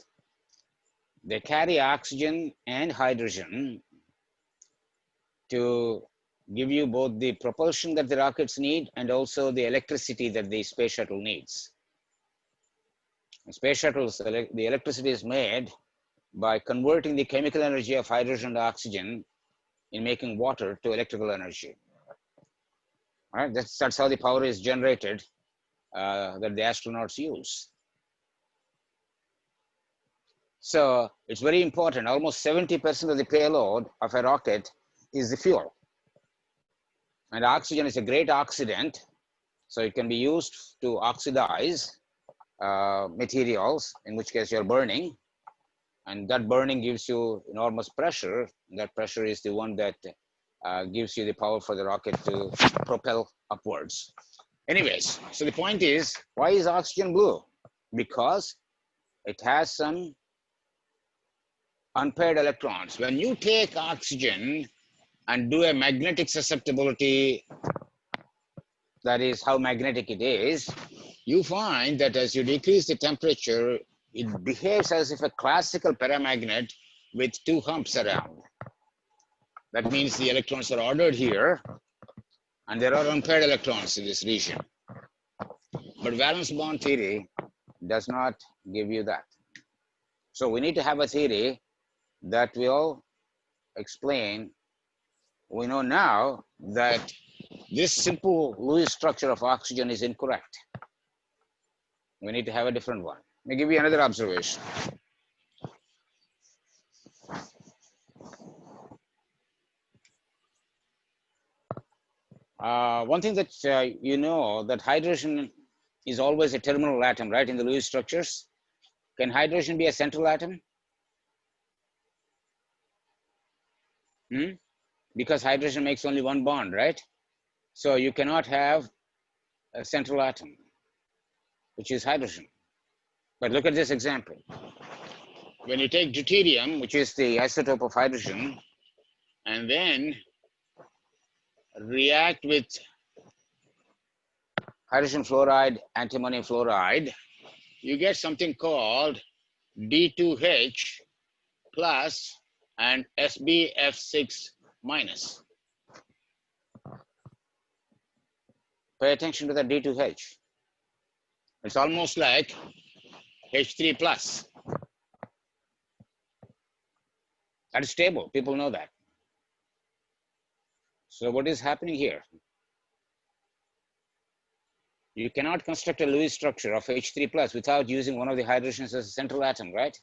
S1: They carry oxygen and hydrogen to give you both the propulsion that the rockets need and also the electricity that the space shuttle needs. In space shuttles, the electricity is made by converting the chemical energy of hydrogen to oxygen in making water to electrical energy. All right, that's how the power is generated that the astronauts use. So it's very important. Almost 70% of the payload of a rocket is the fuel. And oxygen is a great oxidant, so it can be used to oxidize materials, in which case you're burning. And that burning gives you enormous pressure. And that pressure is the one that gives you the power for the rocket to propel upwards. Anyways, so the point is, why is oxygen blue? Because it has some unpaired electrons. When you take oxygen and do a magnetic susceptibility, that is how magnetic it is, you find that as you decrease the temperature, it behaves as if a classical paramagnet with two humps around. That means the electrons are ordered here, and there are unpaired electrons in this region. But valence bond theory does not give you that. So we need to have a theory that will explain. We know now that this simple Lewis structure of oxygen is incorrect. We need to have a different one. Let me give you another observation. One thing that you know, that hydrogen is always a terminal atom, right, in the Lewis structures. Can hydrogen be a central atom? Because hydrogen makes only one bond, right? So you cannot have a central atom, which is hydrogen. But look at this example. When you take deuterium, which is the isotope of hydrogen, and then react with hydrogen fluoride, antimony fluoride, you get something called D2H plus and SbF6 minus. Pay attention to the D2H. It's almost like H3 plus. That is stable. People know that. So what is happening here? You cannot construct a Lewis structure of H3 plus without using one of the hydrogens as a central atom, right?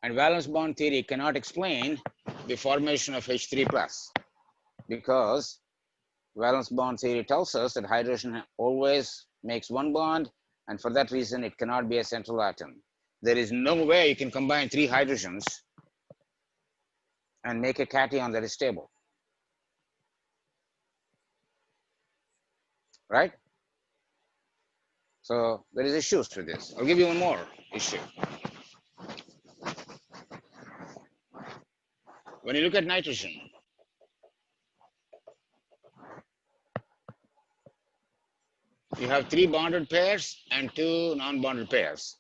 S1: And valence bond theory cannot explain the formation of H3 plus because valence bond theory tells us that hydrogen always makes one bond, and for that reason, it cannot be a central atom. There is no way you can combine 3 hydrogens and make a cation that is stable. Right? So there is issues to this. I'll give you one more issue. When you look at nitrogen, you have 3 bonded pairs and 2 non-bonded pairs.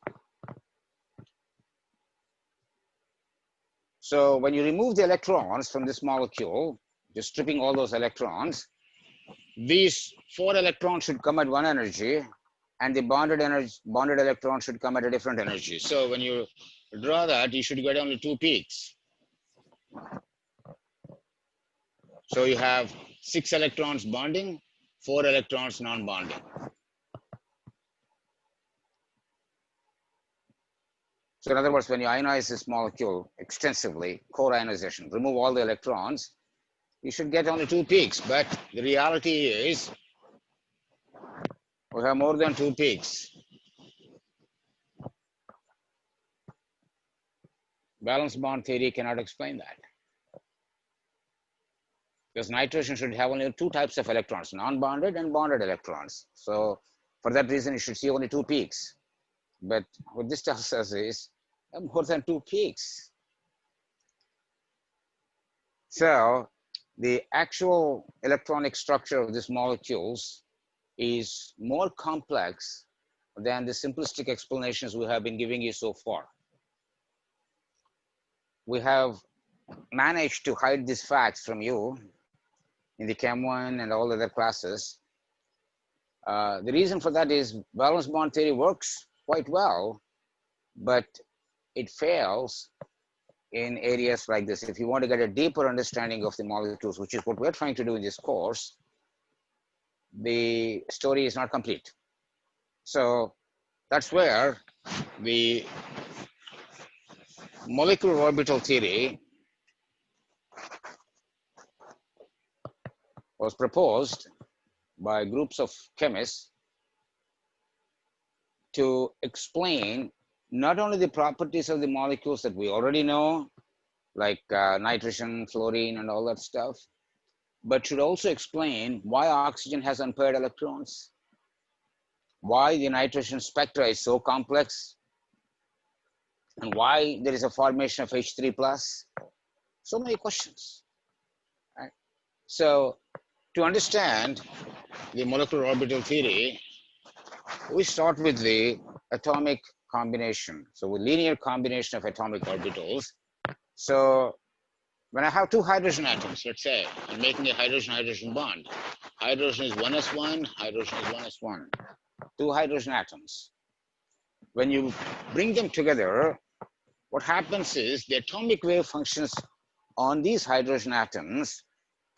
S1: So when you remove the electrons from this molecule, just stripping all those electrons, these 4 electrons should come at one energy, and the bonded electron should come at a different energy. So when you draw that, you should get only 2 peaks. So you have 6 electrons bonding, 4 electrons non-bonding. So in other words, when you ionize this molecule extensively, core ionization, remove all the electrons, you should get only 2 peaks. But the reality is we have more than 2 peaks. Valence bond theory cannot explain that. Because nitrogen should have only 2 types of electrons, non-bonded and bonded electrons. So for that reason, you should see only 2 peaks. But what this tells us is more than 2 peaks. So the actual electronic structure of these molecules is more complex than the simplistic explanations we have been giving you so far. We have managed to hide these facts from you in the Chem 1 and all other classes. The reason for that is valence bond theory works quite well, but it fails in areas like this. If you want to get a deeper understanding of the molecules, which is what we're trying to do in this course, the story is not complete. So that's where the molecular orbital theory was proposed by groups of chemists to explain not only the properties of the molecules that we already know, like nitrogen, fluorine, and all that stuff, but should also explain why oxygen has unpaired electrons, why the nitrogen spectra is so complex, and why there is a formation of H3+. So many questions. Right? So to understand the molecular orbital theory, we start with the atomic combination. So with linear combination of atomic orbitals. So when I have 2 hydrogen atoms, let's say I'm making a hydrogen-hydrogen bond. Hydrogen is 1s1, hydrogen is 1s1. 2 hydrogen atoms. When you bring them together, what happens is the atomic wave functions on these hydrogen atoms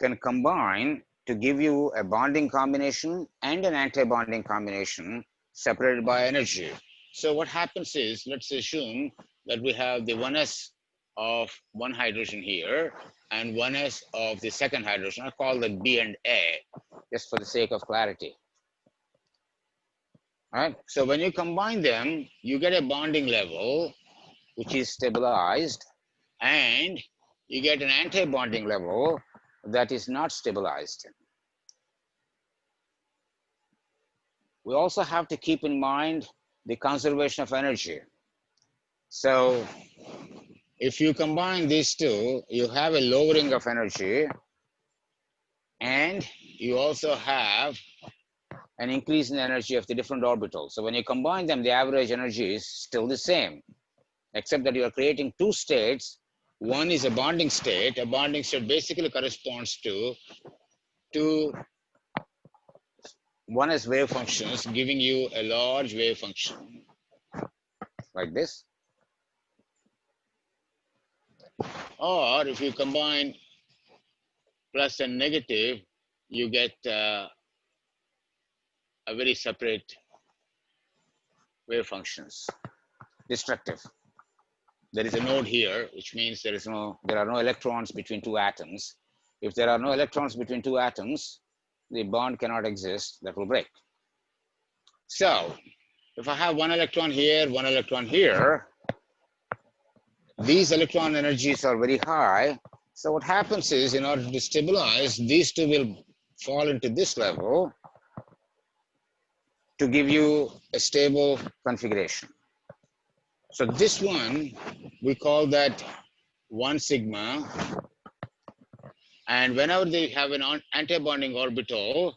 S1: can combine to give you a bonding combination and an anti-bonding combination separated by energy. So what happens is, let's assume that we have the 1s of one hydrogen here and 1s of the second hydrogen. I'll call them B and A, just for the sake of clarity. All right, so when you combine them, you get a bonding level which is stabilized, and you get an anti-bonding level that is not stabilized. We also have to keep in mind the conservation of energy. So if you combine these two, you have a lowering of energy, and you also have an increase in the energy of the different orbitals. So when you combine them, the average energy is still the same, except that you are creating 2 states. One is a bonding state. A bonding state basically corresponds to 2 1s wave functions, giving you a large wave function like this. Or if you combine plus and negative, you get a very separate wave functions, destructive. There is a node here, which means there are no electrons between 2 atoms. If there are no electrons between 2 atoms, the bond cannot exist, that will break. So if I have 1 electron here, 1 electron here, these electron energies are very high. So what happens is, in order to stabilize, these 2 will fall into this level to give you a stable configuration. So this one, we call that 1 sigma. And whenever they have an antibonding orbital,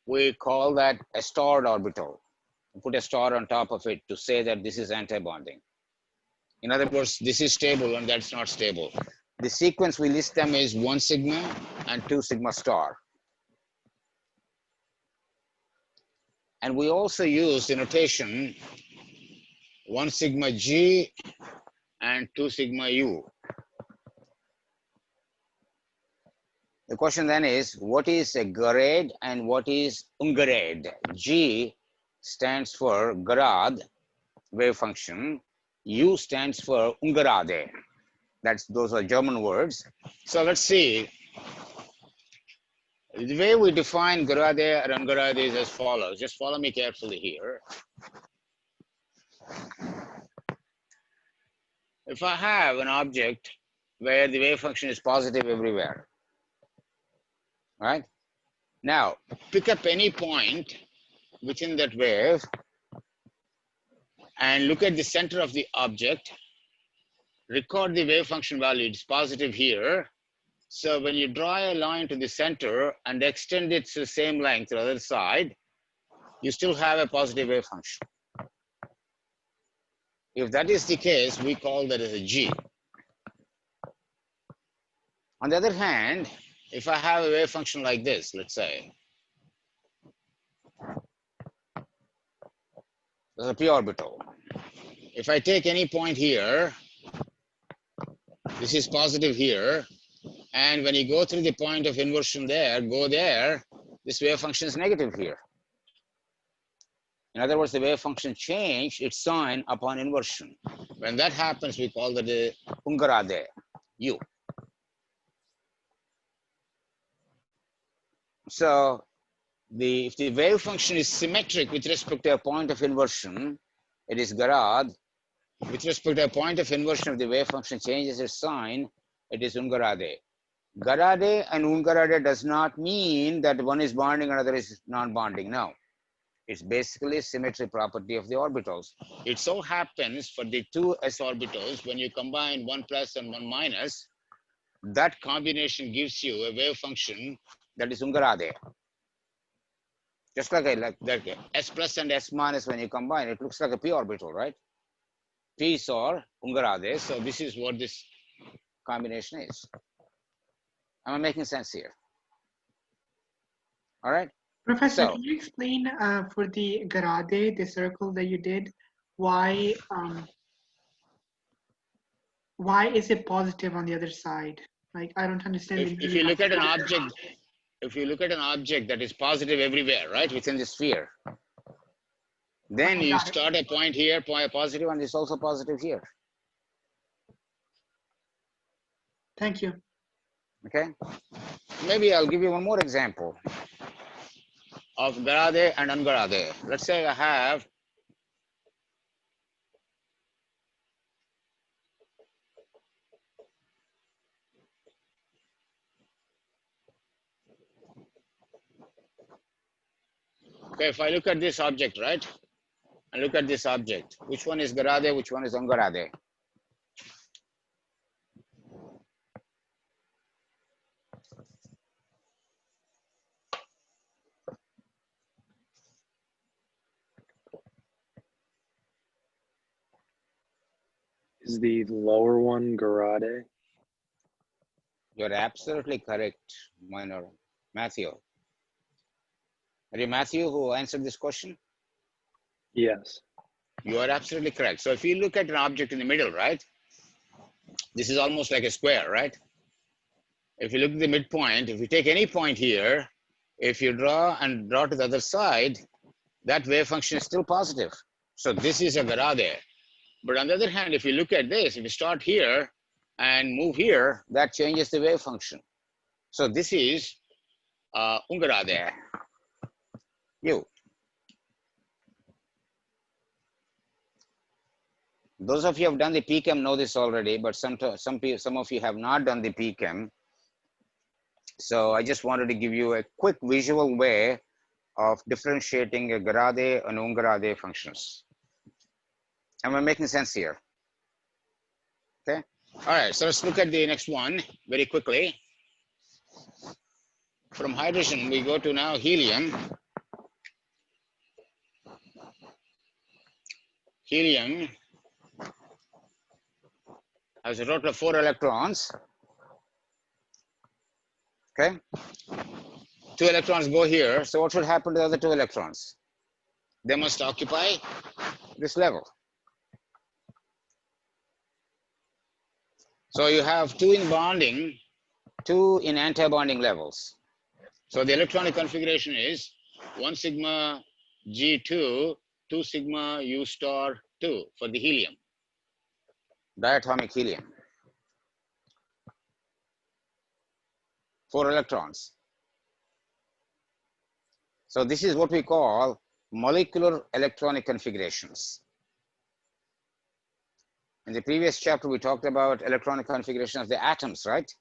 S1: we call that a starred orbital. We put a star on top of it to say that this is antibonding. In other words, this is stable and that's not stable. The sequence we list them is 1 sigma and 2 sigma star. And we also use the notation 1 sigma G and 2 sigma U. The question then is, what is a Garad and what is Ungarad? G stands for Garad wave function U stands for Ungerade. Those are German words. So let's see. The way we define Gerade or Ungerade is as follows. Just follow me carefully here. If I have an object where the wave function is positive everywhere, right? Now, pick up any point within that wave and look at the center of the object. Record the wave function value. It's positive here. So when you draw a line to the center and extend it to the same length to the other side, you still have a positive wave function. If that is the case, we call that as a G. On the other hand, if I have a wave function like this, let's say, there's a p orbital. If I take any point here, this is positive here, and when you go through the point of inversion there, go there, this wave function is negative here. In other words, the wave function changed its sign upon inversion. When that happens, we call that a Ungerade, U. So if the wave function is symmetric with respect to a point of inversion, it is Gerade. With respect to a point of inversion, if the wave function changes its sign, it is Ungerade. Gerade and Ungerade does not mean that one is bonding, another is non-bonding. No. It's basically symmetry property of the orbitals. It so happens for the two s orbitals, when you combine 1 plus and 1 minus, that combination gives you a wave function that is Ungerade. Just like S plus and S minus, when you combine, it looks like a p orbital, right? P's are Ungerade. So this is what this combination is. Am I making sense here? All right.
S6: Professor,
S1: So,
S6: can you explain for the Gerade, the circle that you did, why is it positive on the other side? Like, I don't understand.
S1: if you look at an object, if you look at an object that is positive everywhere, right, within the sphere, then you start a point here, point positive, and it's also positive here.
S6: Thank you.
S1: Okay. Maybe I'll give you one more example of Gerade and Ungerade. Let's say I have if I look at this object, right, and look at this object, which one is Gerade, which one is Ungerade?
S3: Is the lower one Gerade?
S1: You're absolutely correct, minor Matthew. Are you Matthew who answered this question?
S3: Yes.
S1: You are absolutely correct. So if you look at an object in the middle, right, this is almost like a square, right? If you look at the midpoint, if you take any point here, if you draw to the other side, that wave function is still positive. So this is a Gerade. But on the other hand, if you look at this, if you start here and move here, that changes the wave function. So this is Ungerade, U. Those of you who have done the PChem know this already, but some of you have not done the PChem. So I just wanted to give you a quick visual way of differentiating a Gerade and Ungerade functions. Am I making sense here? Okay. All right. So let's look at the next one very quickly. From hydrogen, we go to now helium. Helium has a total of 4 electrons. Okay. 2 electrons go here. So what should happen to the other 2 electrons? They must occupy this level. So you have 2 in bonding, 2 in anti-bonding levels. So the electronic configuration is 1 sigma G2, 2 sigma U star 2 for the helium. diatomic helium. 4 electrons. So this is what we call molecular electronic configurations. In the previous chapter, we talked about electronic configuration of the atoms, right?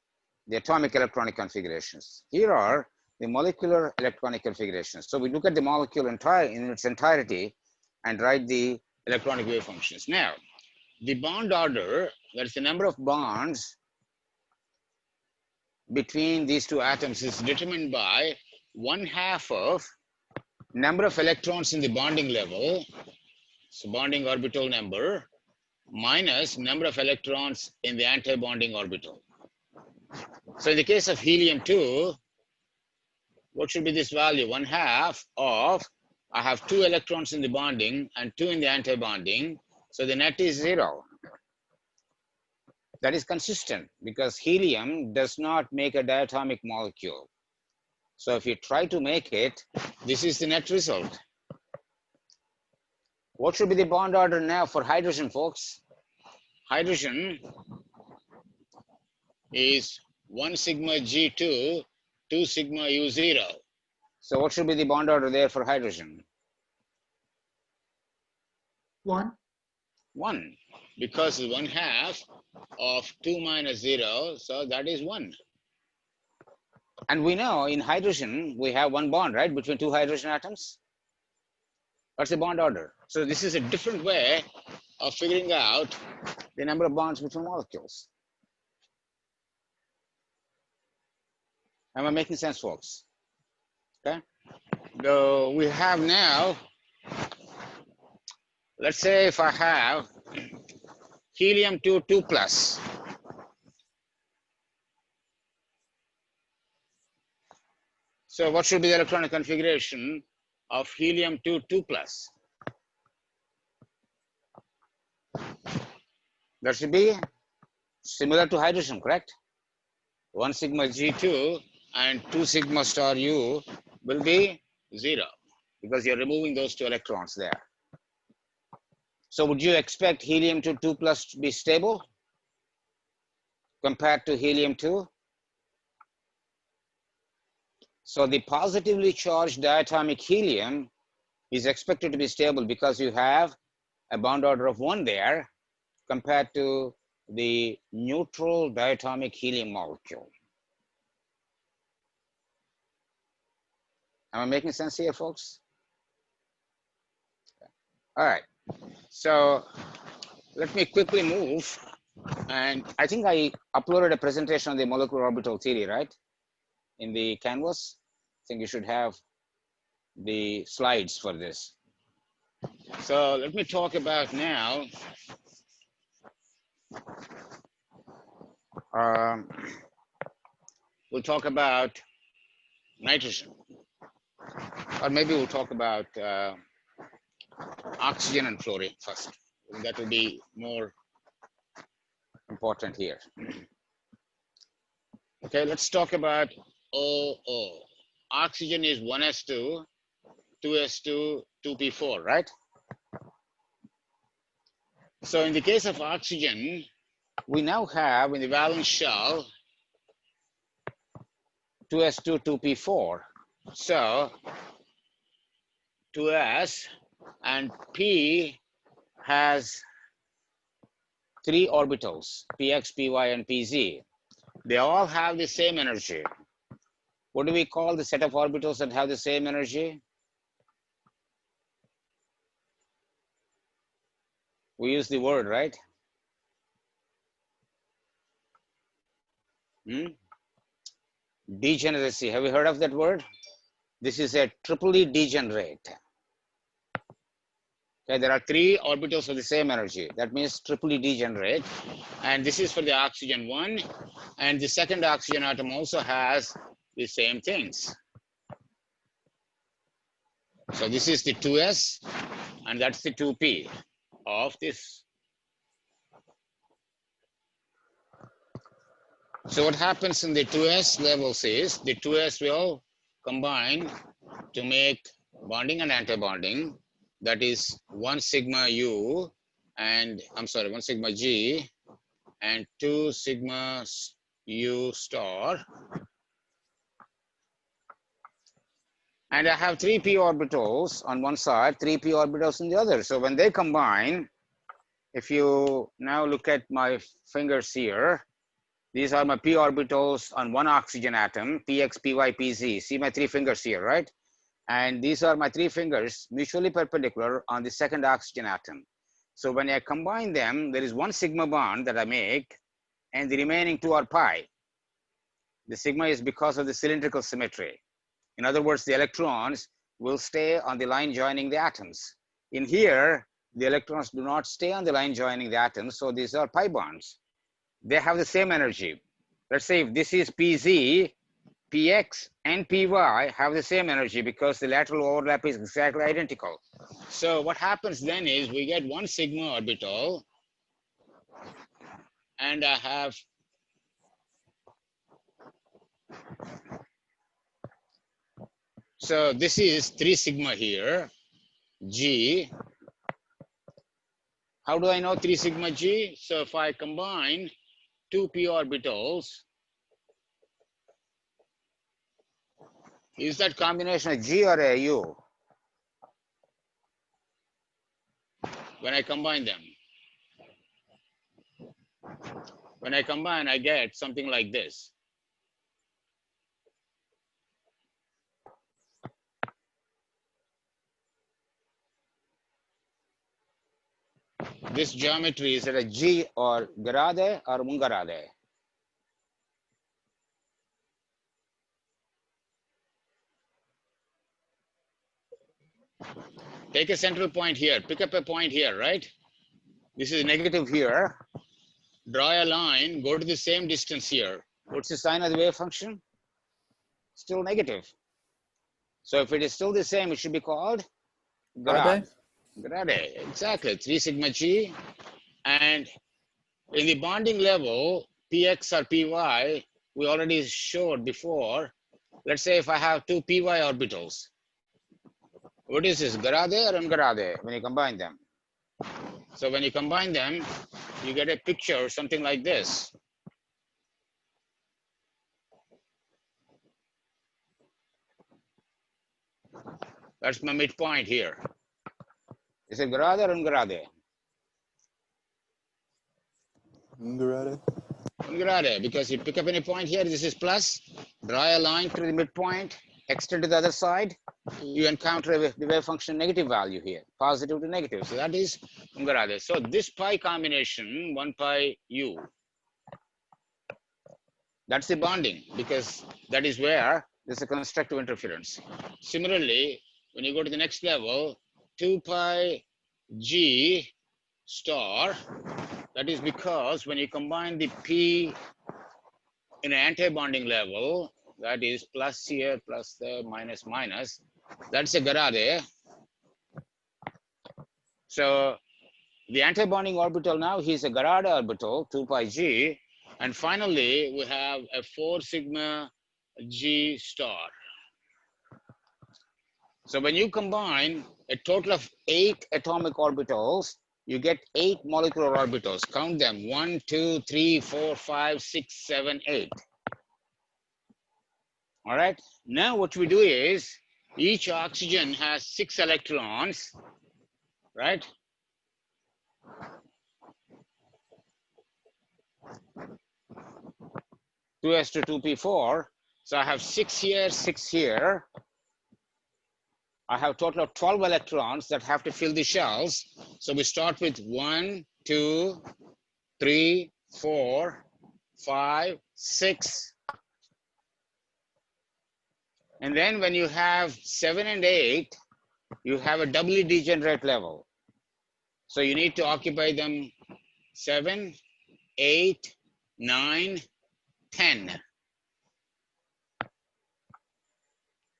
S1: The atomic electronic configurations. Here are the molecular electronic configurations. So we look at the molecule in its entirety and write the electronic wave functions. Now, the bond order, that's the number of bonds between these two atoms, is determined by 1/2 of number of electrons in the bonding level, so bonding orbital number, minus number of electrons in the anti-bonding orbital. So in the case of helium-2, what should be this value? 1/2 of, I have 2 electrons in the bonding and 2 in the anti-bonding, so the net is 0. That is consistent because helium does not make a diatomic molecule. So if you try to make it, this is the net result. What should be the bond order now for hydrogen, folks? Hydrogen is 1 sigma G2, 2 sigma U0. So what should be the bond order there for hydrogen?
S6: 1.
S1: 1, because it's 1/2 of 2 minus 0, so that is 1. And we know in hydrogen, we have 1 bond, right, between 2 hydrogen atoms. That's the bond order. So this is a different way of figuring out the number of bonds between molecules. Am I making sense, folks? Okay. So we have now, let's say if I have helium-2, 2 plus. So what should be the electronic configuration of helium-2, 2 plus? That should be similar to hydrogen, correct? 1 sigma G2 and 2 sigma star U will be 0 because you're removing those 2 electrons there. So would you expect helium-2, 2 plus to be stable compared to helium-2? So the positively charged diatomic helium is expected to be stable because you have a bond order of 1 there compared to the neutral diatomic helium molecule. Am I making sense here, folks? All right. So let me quickly move. And I think I uploaded a presentation on the molecular orbital theory, right? In the Canvas. I think you should have the slides for this. So let me talk about now we'll talk about nitrogen, or maybe we'll talk about oxygen and fluorine first. That will be more important here. Okay, let's talk about OO. Oxygen is 1s2, 2s2, 2p4, right? So in the case of oxygen, we now have in the valence shell 2s2, 2p4. So 2s and p has 3 orbitals, px, py, and pz. They all have the same energy. What do we call the set of orbitals that have the same energy? We use the word, right? Degeneracy. Have you heard of that word? This is a triply degenerate. Okay, there are 3 orbitals of the same energy. That means triply degenerate. And this is for the oxygen 1. And the second oxygen atom also has the same things. So this is the 2s, and that's the 2p of this. So what happens in the 2s levels is the 2s will combine to make bonding and anti-bonding. That is 1 sigma U and 1 sigma G and 2 sigma u star. And I have 3 p orbitals on one side, 3 p orbitals on the other. So when they combine, if you now look at my fingers here, these are my p orbitals on one oxygen atom, px, py, pz. See my 3 fingers here, right? And these are my 3 fingers mutually perpendicular on the second oxygen atom. So when I combine them, there is 1 sigma bond that I make, and the remaining 2 are pi. The sigma is because of the cylindrical symmetry. In other words, the electrons will stay on the line joining the atoms. In here, the electrons do not stay on the line joining the atoms, so these are pi bonds. They have the same energy. Let's say if this is Pz, Px and Py have the same energy because the lateral overlap is exactly identical. So what happens then is we get 1 sigma orbital, and I have so this is 3 sigma here, G. How do I know 3 sigma G? So if I combine 2 p orbitals, is that combination a G or a U? When I combine them. When I combine, I get something like this. This geometry, is it a G or Gerade or Mungarade? Take a central point here, pick up a point here, right? This is negative here. Draw a line, go to the same distance here. What's the sign of the wave function? Still negative. So if it is still the same, it should be called Gerade. Gerade, exactly, 3 sigma G. And in the bonding level, Px or Py, we already showed before. Let's say if I have 2 Py orbitals. What is this, Gerade or Ungarade when you combine them? So when you combine them, you get a picture, something like this. That's my midpoint here. Is it Gerade or Ungarade?
S10: Ungarade.
S1: Ungarade, because you pick up any point here, this is plus, draw a line to the midpoint, extend to the other side, you encounter the wave function negative value here, positive to negative. So that is Ungarade. So this pi combination, 1 pi u, that's the bonding, because that is where there's a constructive interference. Similarly, when you go to the next level, 2 pi g star, that is because when you combine the p in an anti-bonding level, that is plus here, plus the minus, minus, that's a Gerade. So the anti-bonding orbital now, he's a Gerade orbital, 2 pi g. And finally, we have a 4 sigma g star. So when you combine a total of 8 atomic orbitals, you get 8 molecular orbitals. Count them, 1, 2, 3, 4, 5, 6, 7, 8. All right, now what we do is, each oxygen has 6 electrons, right? Two s to 2p4. So I have 6 here, 6 here. I have a total of 12 electrons that have to fill the shells. So we start with 1, 2, 3, 4, 5, 6. And then when you have 7 and 8, you have a doubly degenerate level. So you need to occupy them 7, 8, 9, 10.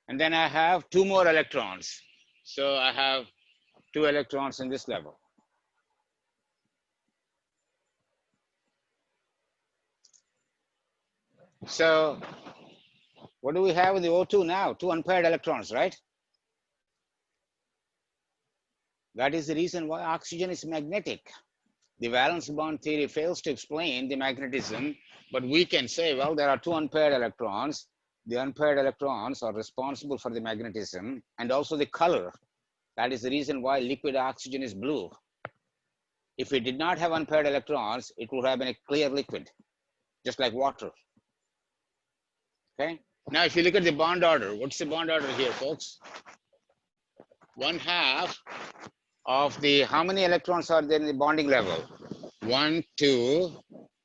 S1: And then I have 2 more electrons. So I have 2 electrons in this level. So what do we have in the O2 now? 2 unpaired electrons, right? That is the reason why oxygen is magnetic. The valence bond theory fails to explain the magnetism, but we can say, well, there are two unpaired electrons. The unpaired electrons are responsible for the magnetism and also the color. That is the reason why liquid oxygen is blue. If it did not have unpaired electrons, it would have been a clear liquid, just like water. Okay. Now, if you look at the bond order, what's the bond order here, folks? 1/2 of the, how many electrons are there in the bonding level? 1, 2,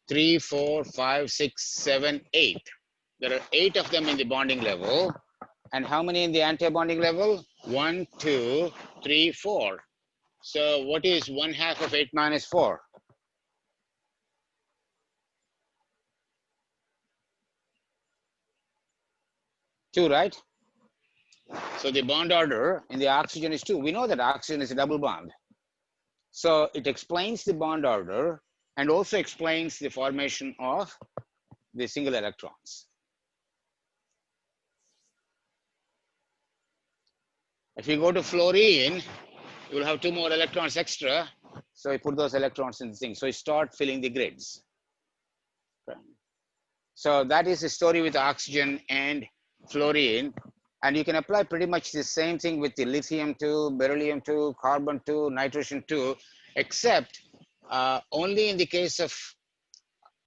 S1: 3, 4, 5, 6, 7, 8. There are 8 of them in the bonding level. And how many in the anti-bonding level? 1, 2, 3, 4. So what is 1/2 of 8 minus 4? 2, right? So the bond order in the oxygen is 2. We know that oxygen is a double bond. So it explains the bond order and also explains the formation of the single electrons. If you go to fluorine, you will have 2 more electrons extra. So you put those electrons in the thing. So you start filling the grids. Okay. So that is the story with oxygen and fluorine. And you can apply pretty much the same thing with the lithium 2, beryllium 2, carbon 2, nitrogen 2, except only in the case of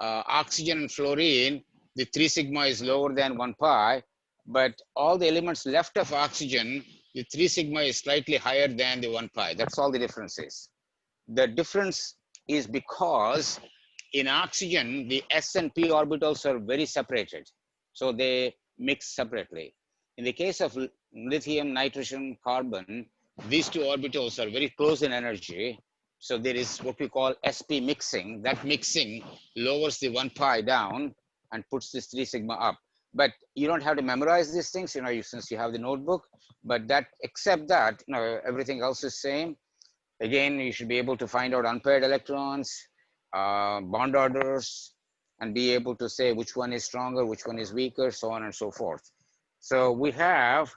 S1: oxygen and fluorine, the 3 sigma is lower than 1 pi, but all the elements left of oxygen, the 3 sigma is slightly higher than the 1 pi. That's all the difference is. The difference is because in oxygen, the s and p orbitals are very separated. So they mix separately. In the case of lithium, nitrogen, carbon, these 2 orbitals are very close in energy. So there is what we call sp mixing. That mixing lowers the 1 pi down and puts this 3 sigma up. But you don't have to memorize these things, you know, since you have the notebook. But that, except that, you know, everything else is same. Again, you should be able to find out unpaired electrons, bond orders, and be able to say which one is stronger, which one is weaker, so on and so forth. So we have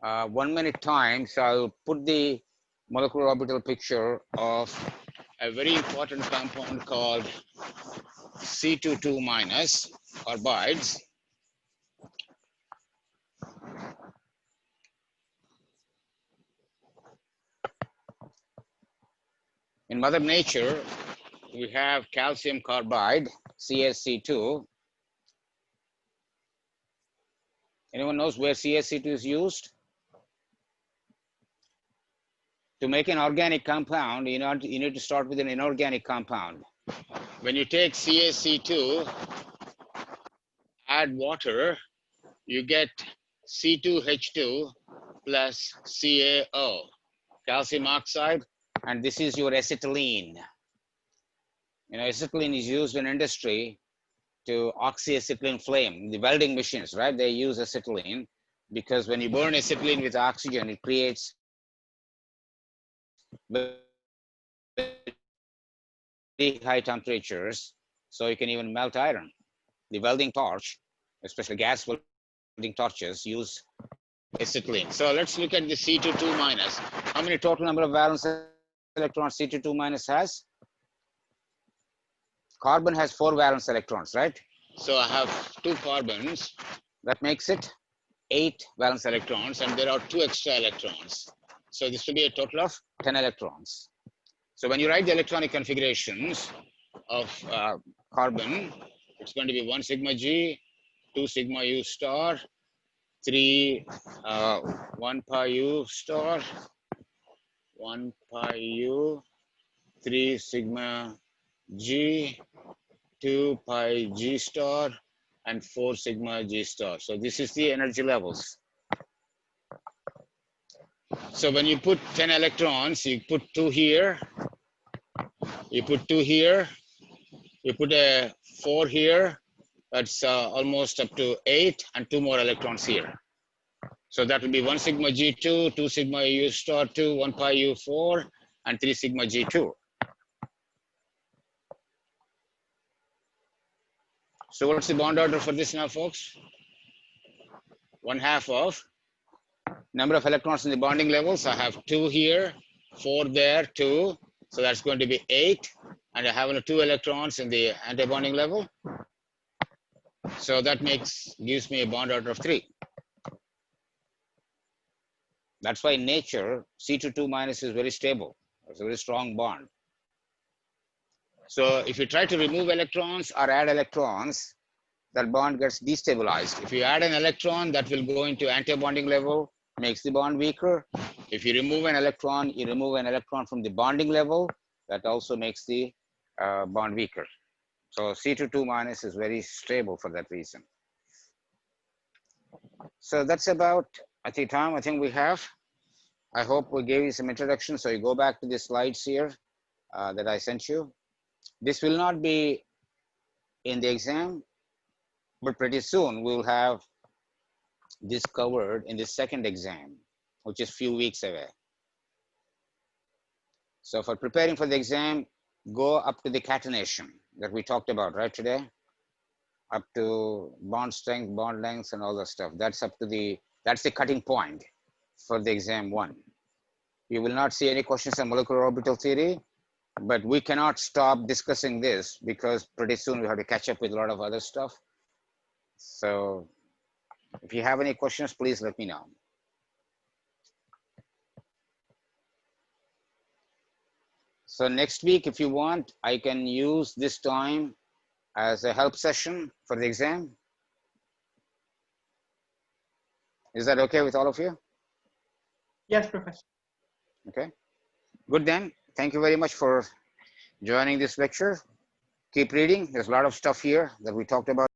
S1: 1 minute time, so I'll put the molecular orbital picture of a very important compound called C22 minus carbides. In Mother Nature, we have calcium carbide, CaC2. Anyone knows where CaC2 is used? To make an organic compound, you need to start with an inorganic compound. When you take CaC2, add water, you get C2H2 plus CaO, calcium oxide, and this is your acetylene. You know, acetylene is used in industry to oxyacetylene flame, the welding machines, right? They use acetylene because when you burn acetylene with oxygen, it creates very high temperatures, so you can even melt iron. The welding torch, especially gas welding torches, use acetylene. So let's look at the C22 minus. How many total number of valence electrons C22 minus has? Carbon has 4 valence electrons, right? So I have 2 carbons. That makes it 8 valence electrons, and there are 2 extra electrons. So this will be a total of 10 electrons. So when you write the electronic configurations of carbon, it's going to be 1 sigma G, 2 sigma U star, 3 1 pi U star, 1 pi U, 3 sigma G, 2 pi G star, and 4 sigma G star. So this is the energy levels. So when you put 10 electrons, you put 2 here, you put 2 here, you put a 4 here, that's almost up to 8, and 2 more electrons here. So that will be 1 sigma G2, 2 sigma U star 2, 1 pi U4, and 3 sigma G2. So what's the bond order for this now, folks? 1/2 of number of electrons in the bonding levels. I have 2 here, 4 there, 2. So that's going to be 8. and I have only 2 electrons in the antibonding level. So that gives me a bond order of 3. That's why in nature, C2 minus is very stable. It's a very strong bond. So if you try to remove electrons or add electrons, that bond gets destabilized. If you add an electron, that will go into antibonding level, makes the bond weaker. If you remove an electron, you remove an electron from the bonding level, that also makes the bond weaker. So C2 minus is very stable for that reason. So that's about, I think, time I think we have. I hope we gave you some introduction. So you go back to the slides here that I sent you. This will not be in the exam, but pretty soon we'll have this covered in the second exam, which is few weeks away. So for preparing for the exam, go up to the catenation that we talked about right today, up to bond strength, bond lengths, and all that stuff. That's up to that's the cutting point for the exam 1. You will not see any questions on molecular orbital theory, but we cannot stop discussing this because pretty soon we have to catch up with a lot of other stuff. So if you have any questions, please let me know. So next week, if you want, I can use this time as a help session for the exam. Is that okay with all of you?
S6: Yes, Professor.
S1: Okay, good then. Thank you very much for joining this lecture. Keep reading. There's a lot of stuff here that we talked about.